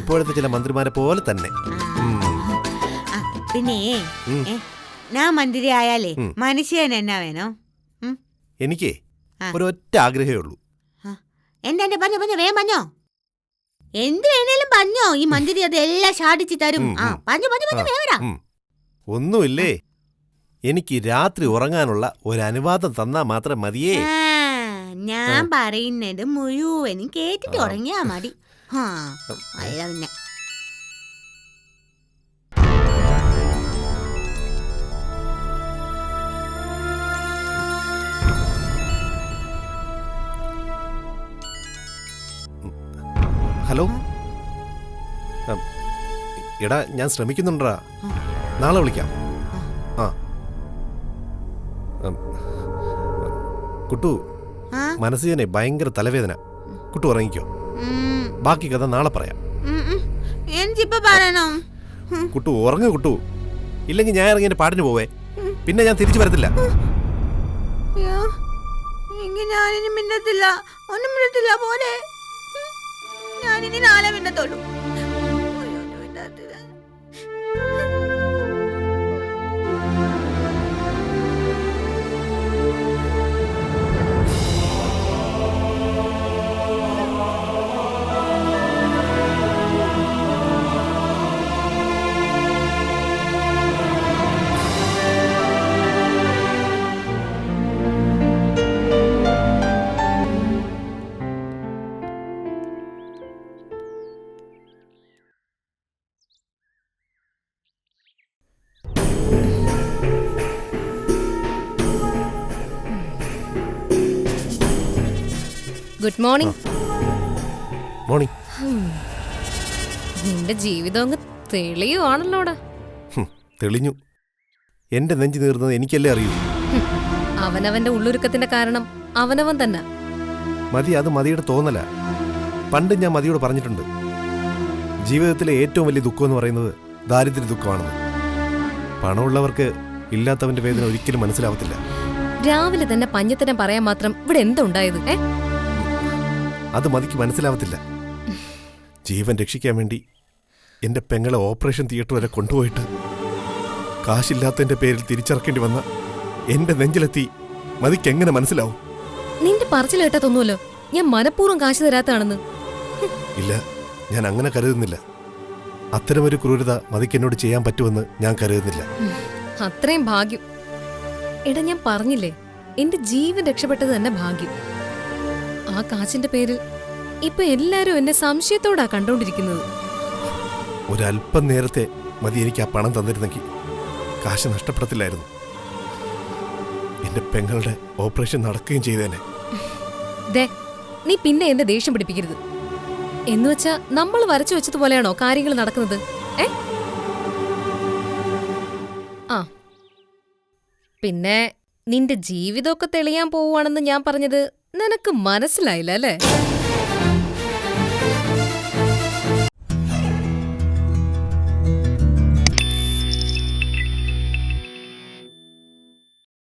S9: ഇപ്പോഴത്തെ ചില മന്ത്രിമാരെ പോലെ തന്നെ.
S17: പിന്നെ ഞാൻ മന്ത്രി ആയാലേ മനുഷ്യൻ എന്നാ വേണോ?
S9: എനിക്ക് ഒരൊറ്റ ആഗ്രഹമേ ഉള്ളൂ.
S17: എന്താ പറഞ്ഞോ വേഗം പറഞ്ഞോ. എന്ത് വേണേലും പറഞ്ഞോ. ഈ മന്ത്രി അതെല്ലാം ഷാടിച്ചു തരും.
S9: ഒന്നുമില്ലേ, എനിക്ക് രാത്രി ഉറങ്ങാനുള്ള ഒരു അനുവാദം തന്നാ മാത്രം മതിയേ.
S17: ഞാൻ പറയുന്നത് മുഴുവനും കേട്ടിട്ട് ഉറങ്ങിയാ മതി. അല്ല പിന്നെ
S9: ഹലോ, എടാ ഞാൻ ശ്രമിക്കുന്നുണ്ടാ, നാളെ വിളിക്കാം. കുട്ടു, മനസ്സിനെ ഭയങ്കര തലവേദന. കുട്ടു ഉറങ്ങിക്കോ, ബാക്കി കഥ നാളെ പറയാം. കുട്ടു ഉറങ്ങു കുട്ടു, ഇല്ലെങ്കിൽ ഞാൻ ഇറങ്ങി എന്റെ പാട്ടിന് പോവേ. പിന്നെ ഞാൻ തിരിച്ചു വരത്തില്ല.
S17: ഞാനിനി മിന്നത്തില്ല, ഒന്നും മിന്നത്തില്ല പോലെ. ഞാനിനി നാളെ മിന്നത്തുള്ളൂ.
S7: Good morning.
S9: മോർണിംഗ്.
S7: നിന്റെ ജീവിതം അങ്ങ് തെളിയുവാണല്ലോടാ.
S9: തെളിഞ്ഞു. എന്റെ നെഞ്ചു നീർന്നത് എനിക്കല്ലേ അറിയൂ.
S7: അവനവന്റെ ഉള്ളൊരുക്കത്തിന്റെ കാരണം അവനവൻ തന്നെ.
S9: മതി, അത് മതിയുടെ തോന്നല. പണ്ട് ഞാൻ മതിയോട് പറഞ്ഞിട്ടുണ്ട്, ജീവിതത്തിലെ ഏറ്റവും വലിയ ദുഃഖം എന്ന് പറയുന്നത് ദാരിദ്ര്യ ദുഃഖമാണെന്ന്. പണമുള്ളവർക്ക് ഇല്ലാത്തവന്റെ വേദന ഒരിക്കലും മനസ്സിലാവത്തില്ല.
S7: രാവിലെ തന്നെ പഞ്ഞത്തരം പറയാൻ മാത്രം ഇവിടെ എന്താ ഉണ്ടായത്?
S9: അത് മതിക്ക് മനസ്സിലാവത്തില്ല. ജീവൻ രക്ഷിക്കാൻ വേണ്ടി എൻ്റെ പെങ്ങളെ ഓപ്പറേഷൻ തിയേറ്റർ വരെ കൊണ്ടുപോയിട്ട് കാശില്ലാത്തതിൻ്റെ പേരിൽ തിരിച്ചിറക്കേണ്ടി വന്ന എൻ്റെ നെഞ്ചിലെത്തി മതിക്ക് എങ്ങനെ മനസ്സിലാവും?
S7: നിന്റെ പറച്ചിൽ കേട്ടാ തോന്നുമല്ലോ ഞാൻ മനഃപൂർവ്വം കാശ് തരാത്താണെന്ന്.
S9: ഇല്ല, ഞാൻ അങ്ങനെ കരുതുന്നില്ല. അത്തരമൊരു ക്രൂരത മതിക്ക് എന്നോട് ചെയ്യാൻ പറ്റുമെന്ന് ഞാൻ കരുതുന്നില്ല.
S7: അത്രയും ഭാഗ്യം. എടാ, ഞാൻ പറഞ്ഞില്ലേ എന്റെ ജീവൻ രക്ഷപ്പെട്ടത് തന്നെ ഭാഗ്യം. ആ കാശിന്റെ പേരിൽ ഇപ്പൊ എല്ലാരും എന്നെ സംശയത്തോടാ കണ്ടോണ്ടിരിക്കുന്നത്.
S9: ഒരല്പം നേരത്തെ മതി എനിക്ക് ആ പണം തന്നിരുന്നെങ്കിൽ കാശ് നഷ്ടപ്പെടത്തില്ലായിരുന്നു. എന്റെ പെങ്ങളുടെ ഓപ്പറേഷൻ നടക്കുകയും ചെയ്തേനെ.
S7: ദേ, നീ പിന്നെ എന്റെ ദേഷ്യം പിടിപ്പിക്കരുത്. എന്നുവെച്ചാ നമ്മൾ വരച്ചു വെച്ചതുപോലെയാണോ കാര്യങ്ങൾ നടക്കുന്നത്? ആ, പിന്നെ നിന്റെ ജീവിതമൊക്കെ തെളിയാൻ പോവുകയാണെന്ന് ഞാൻ പറഞ്ഞത് നിനക്ക് മനസ്സിലായില്ല അല്ലേ?